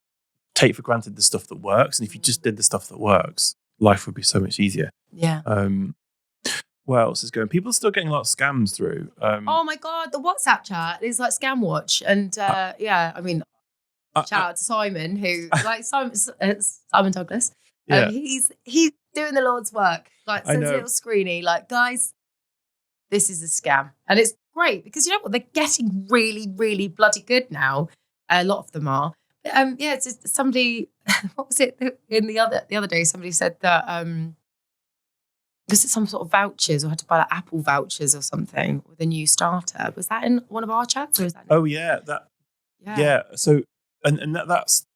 take for granted the stuff that works. And if you just did the stuff that works, life would be so much easier.
Yeah.
What else is going? People are still getting a lot of scams through.
Oh my God, the WhatsApp chat is like Scam Watch. And I mean, shout out to Simon, who, like Simon Douglas.
Yeah.
He's doing the Lord's work. Like, sends a little screeny, like, guys, this is a scam. And it's great because you know what? They're getting really, really bloody good now. A lot of them are. But, it's just somebody, what was it in the other day? Somebody said that, was it some sort of vouchers or had to buy like Apple vouchers or something with a new starter? Was that in one of our chats or is that?
Oh yeah. Yeah. So, and that's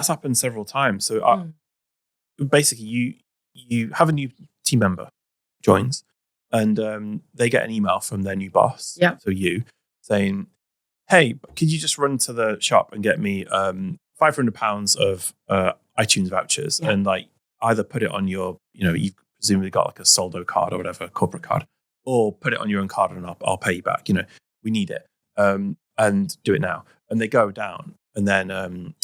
happened several times. So basically you have a new team member joins and they get an email from their new boss.
Yeah.
So you saying, hey, could you just run to the shop and get me £500 of iTunes vouchers and like either put it on your, you've presumably got like a Soldo card or whatever, corporate card, or put it on your own card and I'll pay you back. We need it. And do it now. And they go down and then,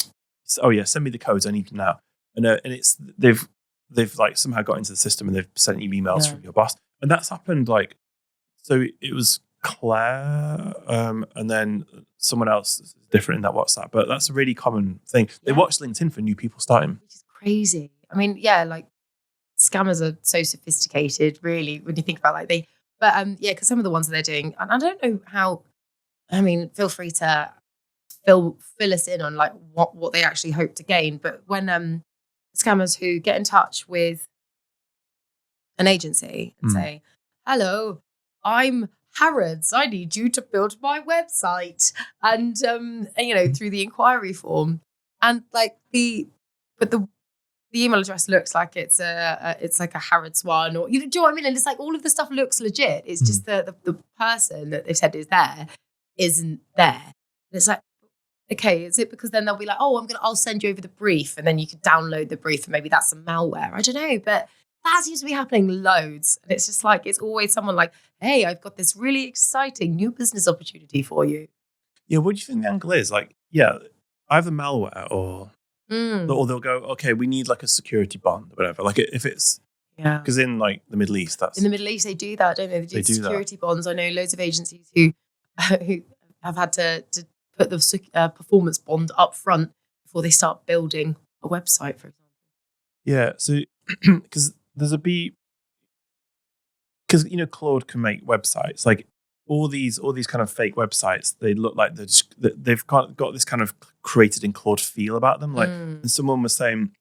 send me the codes. I need them now. And it's they've like somehow got into the system and they've sent you emails from your boss. And that's happened like, so it was Claire and then someone else different in that WhatsApp. But that's a really common thing. They watch LinkedIn for new people starting.
Which is crazy. I mean, like scammers are so sophisticated, really, when you think about because some of the ones that they're doing, and I don't know how, I mean, feel free to fill us in on like what they actually hope to gain. But when scammers who get in touch with an agency and say, hello, I'm Harrods, I need you to build my website. And through the inquiry form. And like the email address looks like it's like a Harrods one, or do you know what I mean? And it's like all of the stuff looks legit. It's just the person that they've said is there isn't there. And it's like, okay, is it because then they'll be like, oh, I'll send you over the brief, and then you can download the brief, and maybe that's some malware. I don't know, but that seems to be happening loads. And it's just like, it's always someone like, hey, I've got this really exciting new business opportunity for you.
Yeah, what do you think the angle is? Like, either malware or they'll go, okay, we need like a security bond or whatever. Like if it's, because in like the Middle East, in
the Middle East they do that, don't they? They do security bonds. I know loads of agencies who have had to put the performance bond up front before they start building a website, for example.
Yeah, so because there's because Claude can make websites like all these kind of fake websites. They look like they've got this kind of created in Claude feel about them. Like, and someone was saying,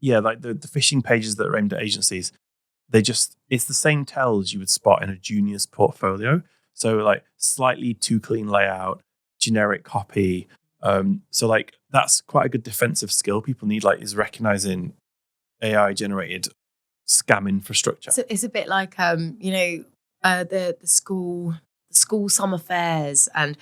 like the phishing pages that are aimed at agencies, it's the same tells you would spot in a junior's portfolio. So like slightly too clean layout, generic copy. So like that's quite a good defensive skill people need. Like is recognizing AI generated scam infrastructure.
So it's a bit like the school summer fairs, and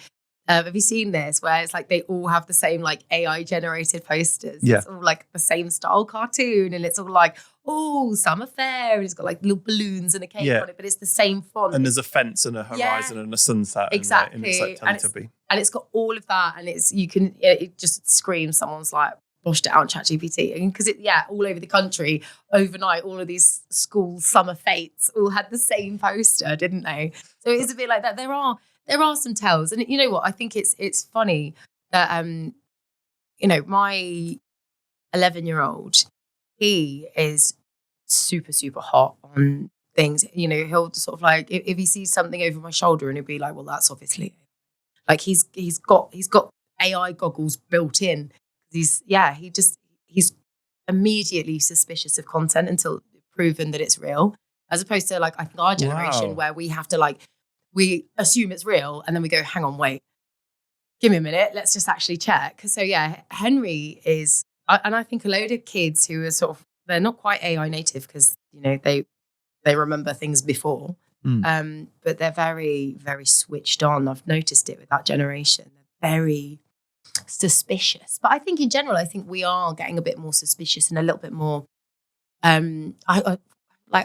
have you seen this where it's like they all have the same like AI generated posters? It's all like the same style cartoon, and it's all like, oh, summer fair, and it's got like little balloons and a cake on it, but it's the same font.
And there's a fence and a horizon and a sunset.
Exactly.
And it's like Teletubby.
And it's got all of that, and it just screams someone's like washed it out on ChatGPT, because all over the country overnight, all of these school summer fates all had the same poster, didn't they? So it is a bit like that. There are some tells, and you know what? I think it's funny that my 11-year-old, he is super super hot on things. You know, he'll sort of like if he sees something over my shoulder, and he'll be like, "Well, that's obviously." Like he's got AI goggles built in. He's immediately suspicious of content until proven that it's real. As opposed to like I think our generation where we have to like we assume it's real and then we go, hang on, wait, give me a minute, let's just actually check. So yeah, Henry is, and I think a load of kids who are sort of they're not quite AI native because you know they remember things before. But they're very, very switched on. I've noticed it with that generation. They're very suspicious. But I think in general, I think we are getting a bit more suspicious and a little bit more. I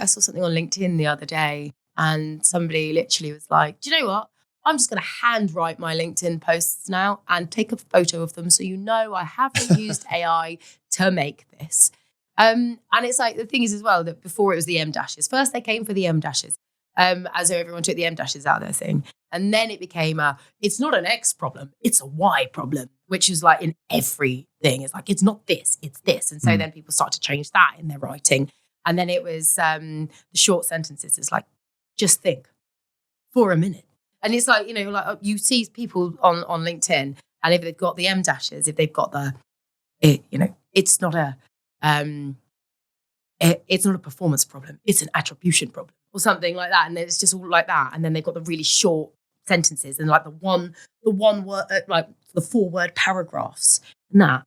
saw something on LinkedIn the other day, and somebody literally was like, "Do you know what? I'm just going to handwrite my LinkedIn posts now and take a photo of them, so you know I haven't used AI to make this." And it's like the thing is as well that before it was the M dashes. First they came for the M dashes. As though everyone took the M dashes out of their thing. And then it became it's not an X problem, it's a Y problem, which is like in everything. It's like, it's not this, it's this. And so then people start to change that in their writing. And then it was the short sentences. It's like, just think for a minute. And it's like, you know, like you see people on LinkedIn, and if they've got the M dashes, if they've got it's not a performance problem, it's an attribution problem. Or something like that, and it's just all like that. And then they've got the really short sentences and like the one word, like the 4-word paragraphs. And that,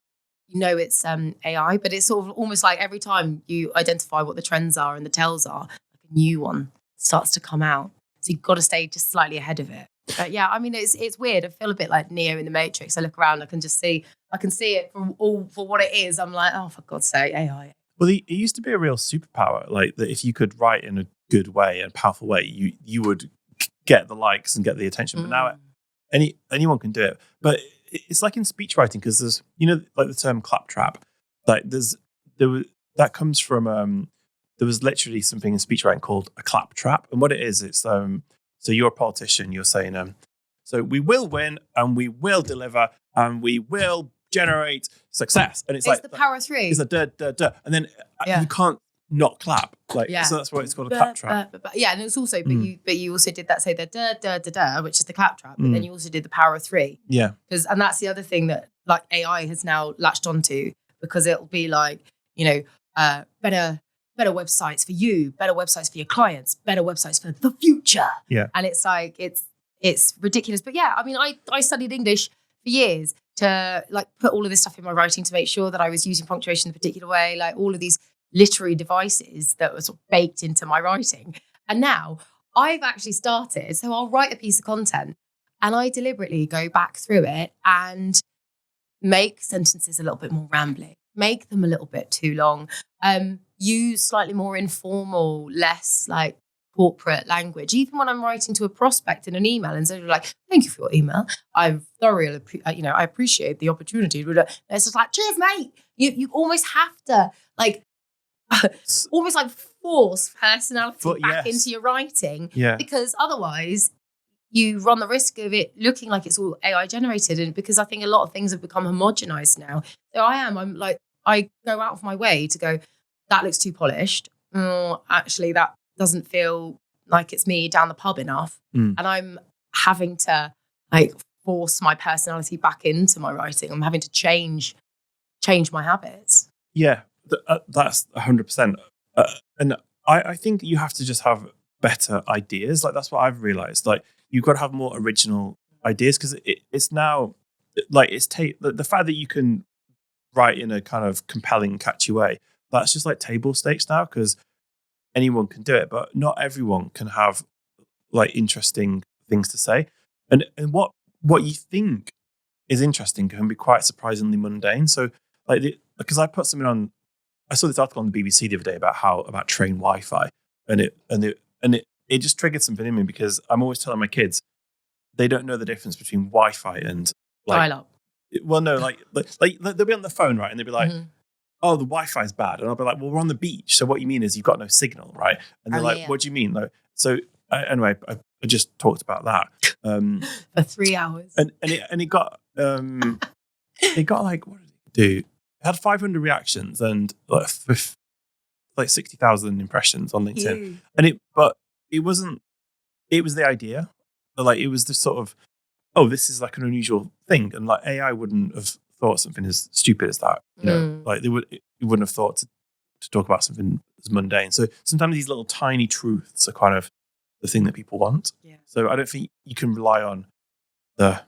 you know, it's AI, but it's sort of almost like every time you identify what the trends are and the tells are, like a new one starts to come out. So you've got to stay just slightly ahead of it. But yeah, I mean, it's weird. I feel a bit like Neo in the Matrix. I look around, I can see it for what it is. I'm like, oh, for God's sake, AI.
Well, it used to be a real superpower, like that if you could write in a good way and powerful way, you would get the likes and get the attention. But now anyone can do it. But it's like in speech writing, because there's, you know, like the term claptrap, like that comes from there was literally something in speech writing called a claptrap, and what it is, it's so you're a politician, you're saying so we will win and we will deliver and we will generate success, and it's like
the power of three.
It's a duh, and then you can't not clap, like so that's why it's called a clap trap.
Yeah, and it's also but you also did that, say the duh, which is the clap trap, but then you also did the power of three.
Yeah,
and that's the other thing that like AI has now latched onto, because it'll be like, you know, better websites for you, better websites for your clients, better websites for the future.
Yeah,
and it's like it's ridiculous. But yeah, I mean, I studied English for years to like put all of this stuff in my writing to make sure that I was using punctuation in a particular way, like all of these literary devices that were sort of baked into my writing. And now I've actually started, so I'll write a piece of content and I deliberately go back through it and make sentences a little bit more rambling, make them a little bit too long, use slightly more informal, less like corporate language, even when I'm writing to a prospect in an email, instead of like, thank you for your email, I've thoroughly, I appreciate the opportunity. It's just like, cheers, mate. You almost have to like, almost like force personality back into your writing, because otherwise you run the risk of it looking like it's all AI generated. And because I think a lot of things have become homogenized now. So I'm like, I go out of my way to go, that looks too polished. Actually, that doesn't feel like it's me down the pub enough. And I'm having to like force my personality back into my writing. I'm having to change my habits.
Yeah, that's 100%. And I think you have to just have better ideas. Like that's what I've realized. Like you've got to have more original ideas, because it's now like the fact that you can write in a kind of compelling, catchy way, that's just like table stakes now, because anyone can do it, but not everyone can have like interesting things to say. And what you think is interesting can be quite surprisingly mundane. So like because I put something on, I saw this article on the BBC the other day about train Wi-Fi, and it just triggered something in me, because I'm always telling my kids they don't know the difference between Wi-Fi and like
dial-up.
Well, no, like they'll be on the phone, right, and they'll be like, oh, the Wi-Fi is bad. And I'll be like, well, we're on the beach. So what you mean is you've got no signal, right? And they're like, what do you mean? Like, so anyway, I just talked about that.
For 3 hours.
And it got like, what did it do? It had 500 reactions and like like 60,000 impressions on LinkedIn.
You.
But it wasn't, it was the idea. Like, it was this sort of, oh, this is like an unusual thing. And like AI wouldn't have thought something as stupid as that. Like you wouldn't have thought to talk about something as mundane. So sometimes these little tiny truths are kind of the thing that people want.
Yeah.
So I don't think you can rely on the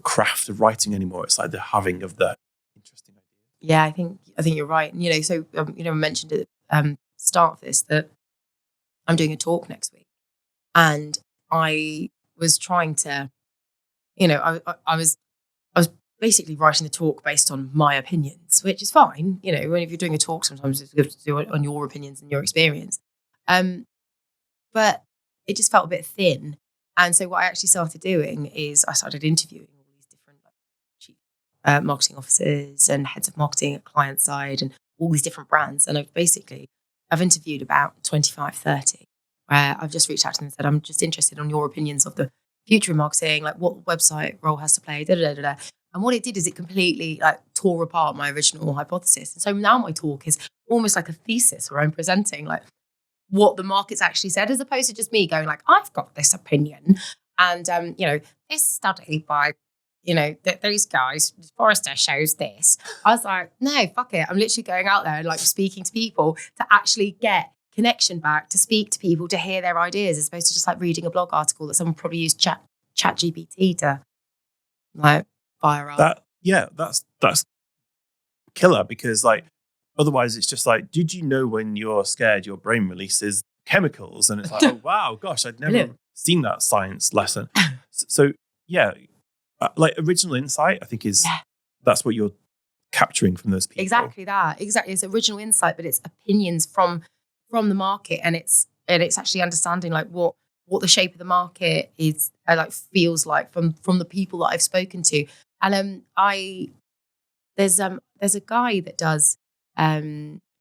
craft of writing anymore. It's like the having of the interesting idea.
Yeah, I think you're right. And, so I mentioned at the start of this that I'm doing a talk next week, and I was trying to, I was basically writing the talk based on my opinions, which is fine. When if you're doing a talk, sometimes it's good to do it on your opinions and your experience. But it just felt a bit thin. And so what I actually started doing is I started interviewing all these different chief marketing officers and heads of marketing at client side and all these different brands. And I've interviewed about 25, 30, where I've just reached out to them and said, I'm just interested on your opinions of the future of marketing, like what website role has to play, da da da da. And what it did is it completely tore apart my original hypothesis. And so now my talk is almost like a thesis where I'm presenting what the market's actually said, as opposed to just me going I've got this opinion. And, this study by, these guys, Forrester shows this. I was like, no, fuck it. I'm literally going out there and speaking to people to actually get connection back, to speak to people, to hear their ideas, as opposed to just reading a blog article that someone probably used chat GPT to fire up.
That's killer, because otherwise it's just did you know when you're scared your brain releases chemicals? And it's oh wow, gosh, I'd never seen that science lesson. So yeah, original insight, I think that's what you're capturing from those people.
Exactly that. Exactly. It's original insight, but it's opinions from the market, and it's actually understanding what the shape of the market is feels like from the people that I've spoken to. And there's a guy that does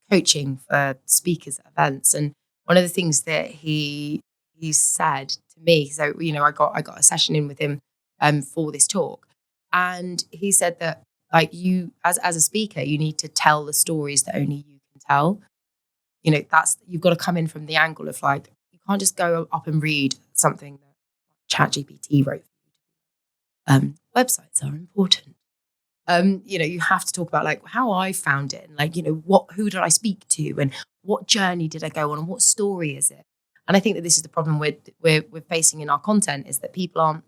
coaching for speakers at events, and one of the things that he said to me, so I got a session in with him for this talk, and he said that you as a speaker, you need to tell the stories that only you can tell. You've got to come in from the angle of you can't just go up and read something that ChatGPT wrote. Websites are important. You have to talk about how I found it, and who did I speak to, and what journey did I go on, and what story is it? And I think that this is the problem we're facing in our content, is that people aren't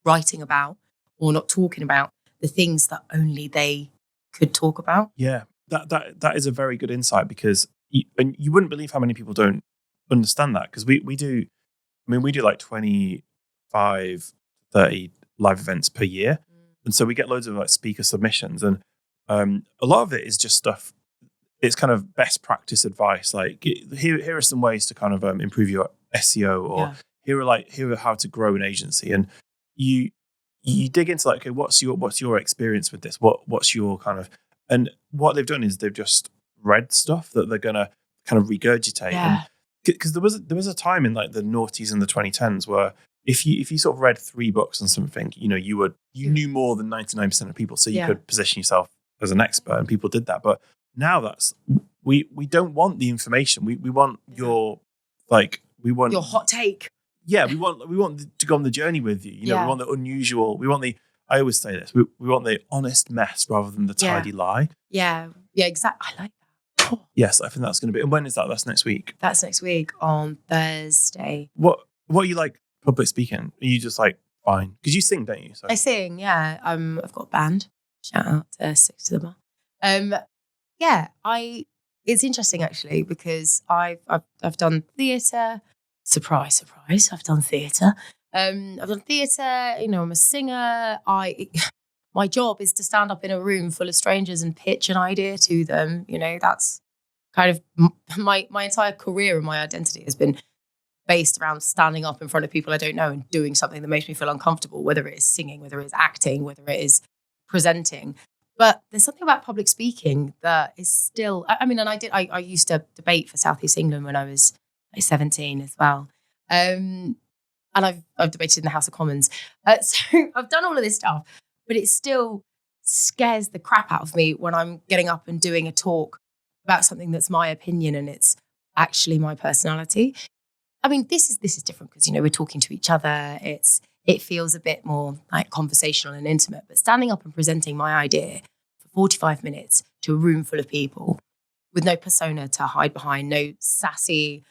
writing about or not talking about the things that only they could talk about.
Yeah, that is a very good insight, because you wouldn't believe how many people don't understand that, because we do 25, 30 live events per year. And so we get loads of speaker submissions, and a lot of it is just stuff. It's kind of best practice advice. Here are some ways to kind of improve your SEO, or here are how to grow an agency. And you dig into okay, what's your experience with this? What's your kind of, and what they've done is they've just read stuff that they're gonna kind of regurgitate.
Yeah.
Because there was a time in the noughties and the 2010s where if you sort of read 3 books on something, you knew more than 99% of people, so you could position yourself as an expert, and people did that. But now we don't want the information. We want your we want
your hot take.
Yeah, we want to go on the journey with you. We want the unusual. We want I always say this. We want the honest mess rather than the tidy lie.
Yeah, exactly. I like that.
Yes, I think that's going to be. And when is that? That's next week.
That's next week on Thursday.
What are you like public speaking? Are you just fine? Because you sing, don't you? So.
I sing, yeah. I've got a band. Shout out to Six to the Bar. It's interesting actually, because I've done theatre. Surprise, surprise. I've done theatre. I'm a singer. My job is to stand up in a room full of strangers and pitch an idea to them. That's kind of my entire career, and my identity has been based around standing up in front of people I don't know and doing something that makes me feel uncomfortable, whether it is singing, whether it is acting, whether it is presenting. But there's something about public speaking that is still, I used to debate for South East England when I was 17 as well. And I've debated in the House of Commons. So I've done all of this stuff, but it still scares the crap out of me when I'm getting up and doing a talk about something that's my opinion and it's actually my personality. I mean, this is different because, we're talking to each other. It feels a bit more like conversational and intimate, but standing up and presenting my idea for 45 minutes to a room full of people with no persona to hide behind, no sassy,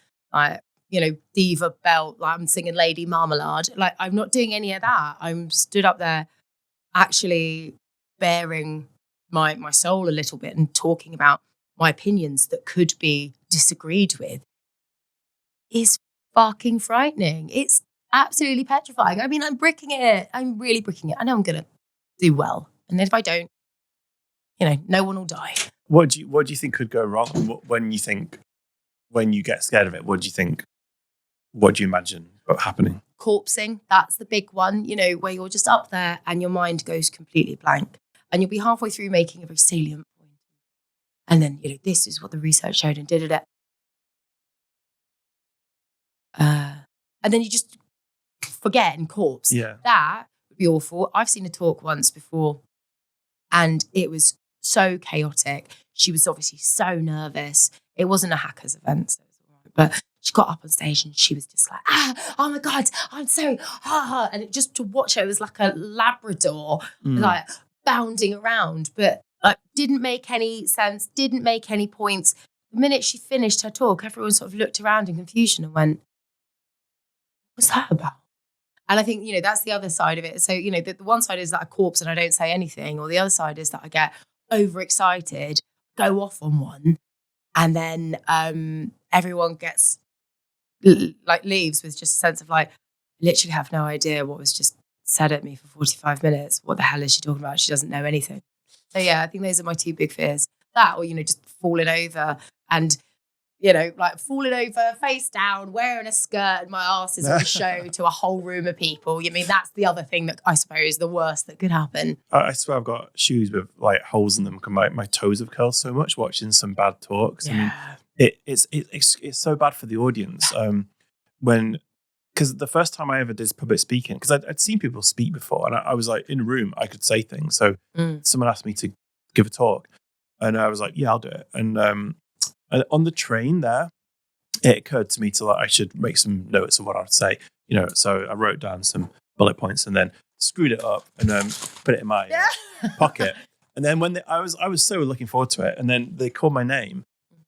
diva belt, like I'm singing Lady Marmalade. Like, I'm not doing any of that. I'm stood up there actually bearing my soul a little bit and talking about my opinions that could be disagreed with is fucking frightening. It's absolutely petrifying. I mean, I'm bricking it. I'm really bricking it. I know I'm going to do well. And if I don't, no one will die.
What do you think could go wrong when you get scared of it? What do you imagine happening?
Corpsing, that's the big one, where you're just up there and your mind goes completely blank and you'll be halfway through making a very salient point. And then, this is what the research showed and did it. And then you just forget and corpse.
Yeah.
That would be awful. I've seen a talk once before and it was so chaotic. She was obviously so nervous. It wasn't a hackers event, so it was all right. But she got up on stage and she was just like, oh my God, I'm so, and it just to watch her, it was like a Labrador, like bounding around, but like didn't make any sense, didn't make any points. The minute she finished her talk, everyone sort of looked around in confusion and went, what's that about? And I think, that's the other side of it. So, the one side is that I corpse and I don't say anything, or the other side is that I get overexcited, go off on one, and then everyone gets leaves with just a sense of like, literally have no idea what was just said at me for 45 minutes. What the hell is she talking about? She doesn't know anything. So yeah, I think those are my two big fears. That or, just falling over and, like falling over face down, wearing a skirt and my arse is on show to a whole room of people. I mean, that's the other thing that I suppose the worst that could happen.
I swear I've got shoes with like holes in them because my toes have curled so much watching some bad talks.
Yeah.
I mean, it's so bad for the audience. Because the first time I ever did public speaking, because I'd seen people speak before and I was like in a room, I could say things. So someone asked me to give a talk and I was like, yeah, I'll do it. And on the train there, it occurred to me I should make some notes of what I'd say, so I wrote down some bullet points and then screwed it up and put it in my pocket. And then when I was so looking forward to it, and then they called my name.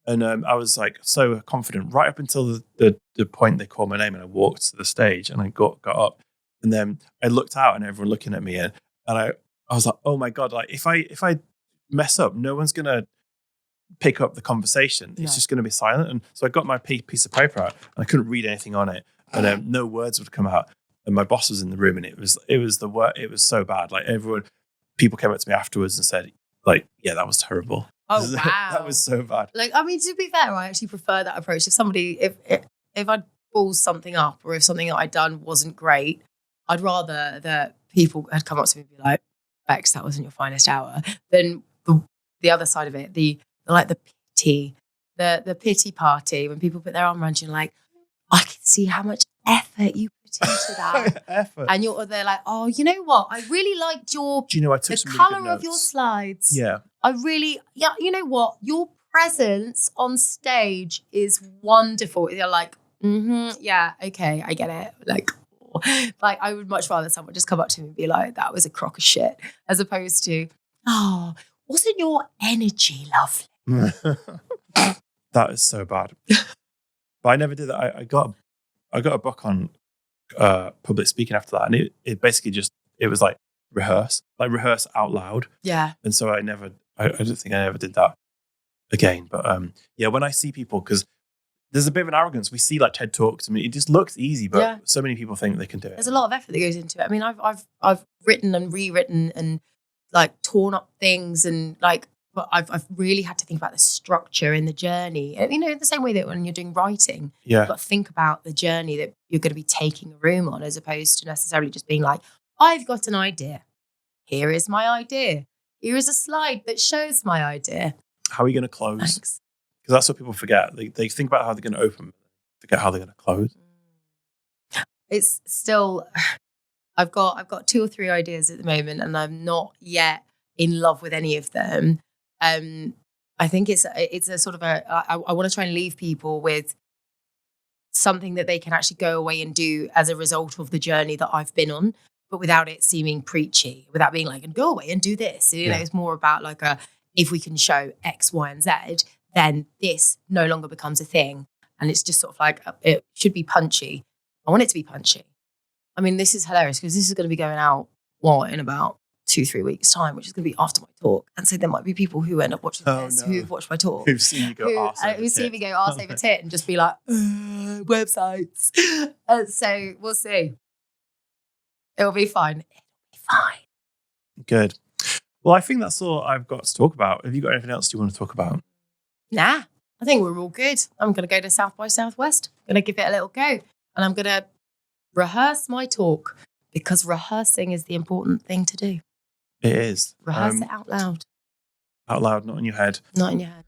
And I was like so confident right up until the point they called my name, and I walked to the stage and I got up, and then I looked out and everyone looking at me, and I was like, oh my God, like if I mess up, no one's gonna pick up the conversation. It's just gonna be silent. And so I got my piece of paper out and I couldn't read anything on it, and no words would come out. And my boss was in the room, and it was the work. It was so bad. Like people came up to me afterwards and said, like, yeah, that was terrible.
Oh, wow.
That was so bad.
Like, I mean, to be fair, I actually prefer that approach. If I'd balls something up or if something that I'd done wasn't great, I'd rather that people had come up to me and be like, Bex, that wasn't your finest hour, than the other side of it, the pity, the pity party, when people put their arm around you and like, I can see how much effort you put into that.
Effort.
And they're like, oh, you know what? I really liked
Do you know, I took
the
some
colour
really good
of your
notes.
slides.
Yeah.
You know what? Your presence on stage is wonderful. You're like, yeah, okay, I get it. Like I would much rather someone just come up to me and be like, that was a crock of shit, as opposed to, oh, wasn't your energy lovely?
That is so bad. But I never did that. I got a book on public speaking after that, and it basically it was like rehearse out loud.
Yeah.
And so I don't think I ever did that again. But yeah, when I see people, because there's a bit of an arrogance. We see like TED Talks. I mean, it just looks easy, but so many people think they can do it.
There's a lot of effort that goes into it. I mean, I've written and rewritten and like torn up things, and like, but I've really had to think about the structure in the journey. In the same way that when you're doing writing, you've got to think about the journey that you're going to be taking a room on, as opposed to necessarily just being like, I've got an idea. Here is my idea. Here is a slide that shows my idea.
How are you going to close?
Thanks.
Because that's what people forget. They think about how they're going to open, forget how they're going to close.
It's still, I've got 2 or 3 ideas at the moment, and I'm not yet in love with any of them. I think it's a sort of I want to try and leave people with something that they can actually go away and do as a result of the journey that I've been on, but without it seeming preachy, without being like, and go away and do this. You know, it's more about like if we can show X, Y, and Z, then this no longer becomes a thing. And it's just sort of like, it should be punchy. I want it to be punchy. I mean, this is hilarious because this is going to be going out, in about 2-3 weeks' time, which is going to be after my talk. And so there might be people who end up watching this, who've watched my talk.
Who've seen you go arse over
who've seen me go arse over tit and just be like, websites. So we'll see. It'll be fine. It'll be fine.
Good. Well, I think that's all I've got to talk about. Have you got anything else you want to talk about?
Nah, I think we're all good. I'm going to go to South by Southwest. I'm going to give it a little go. And I'm going to rehearse my talk because rehearsing is the important thing to do.
It is.
Rehearse it out loud.
Out loud, not in your head.
Not in your head.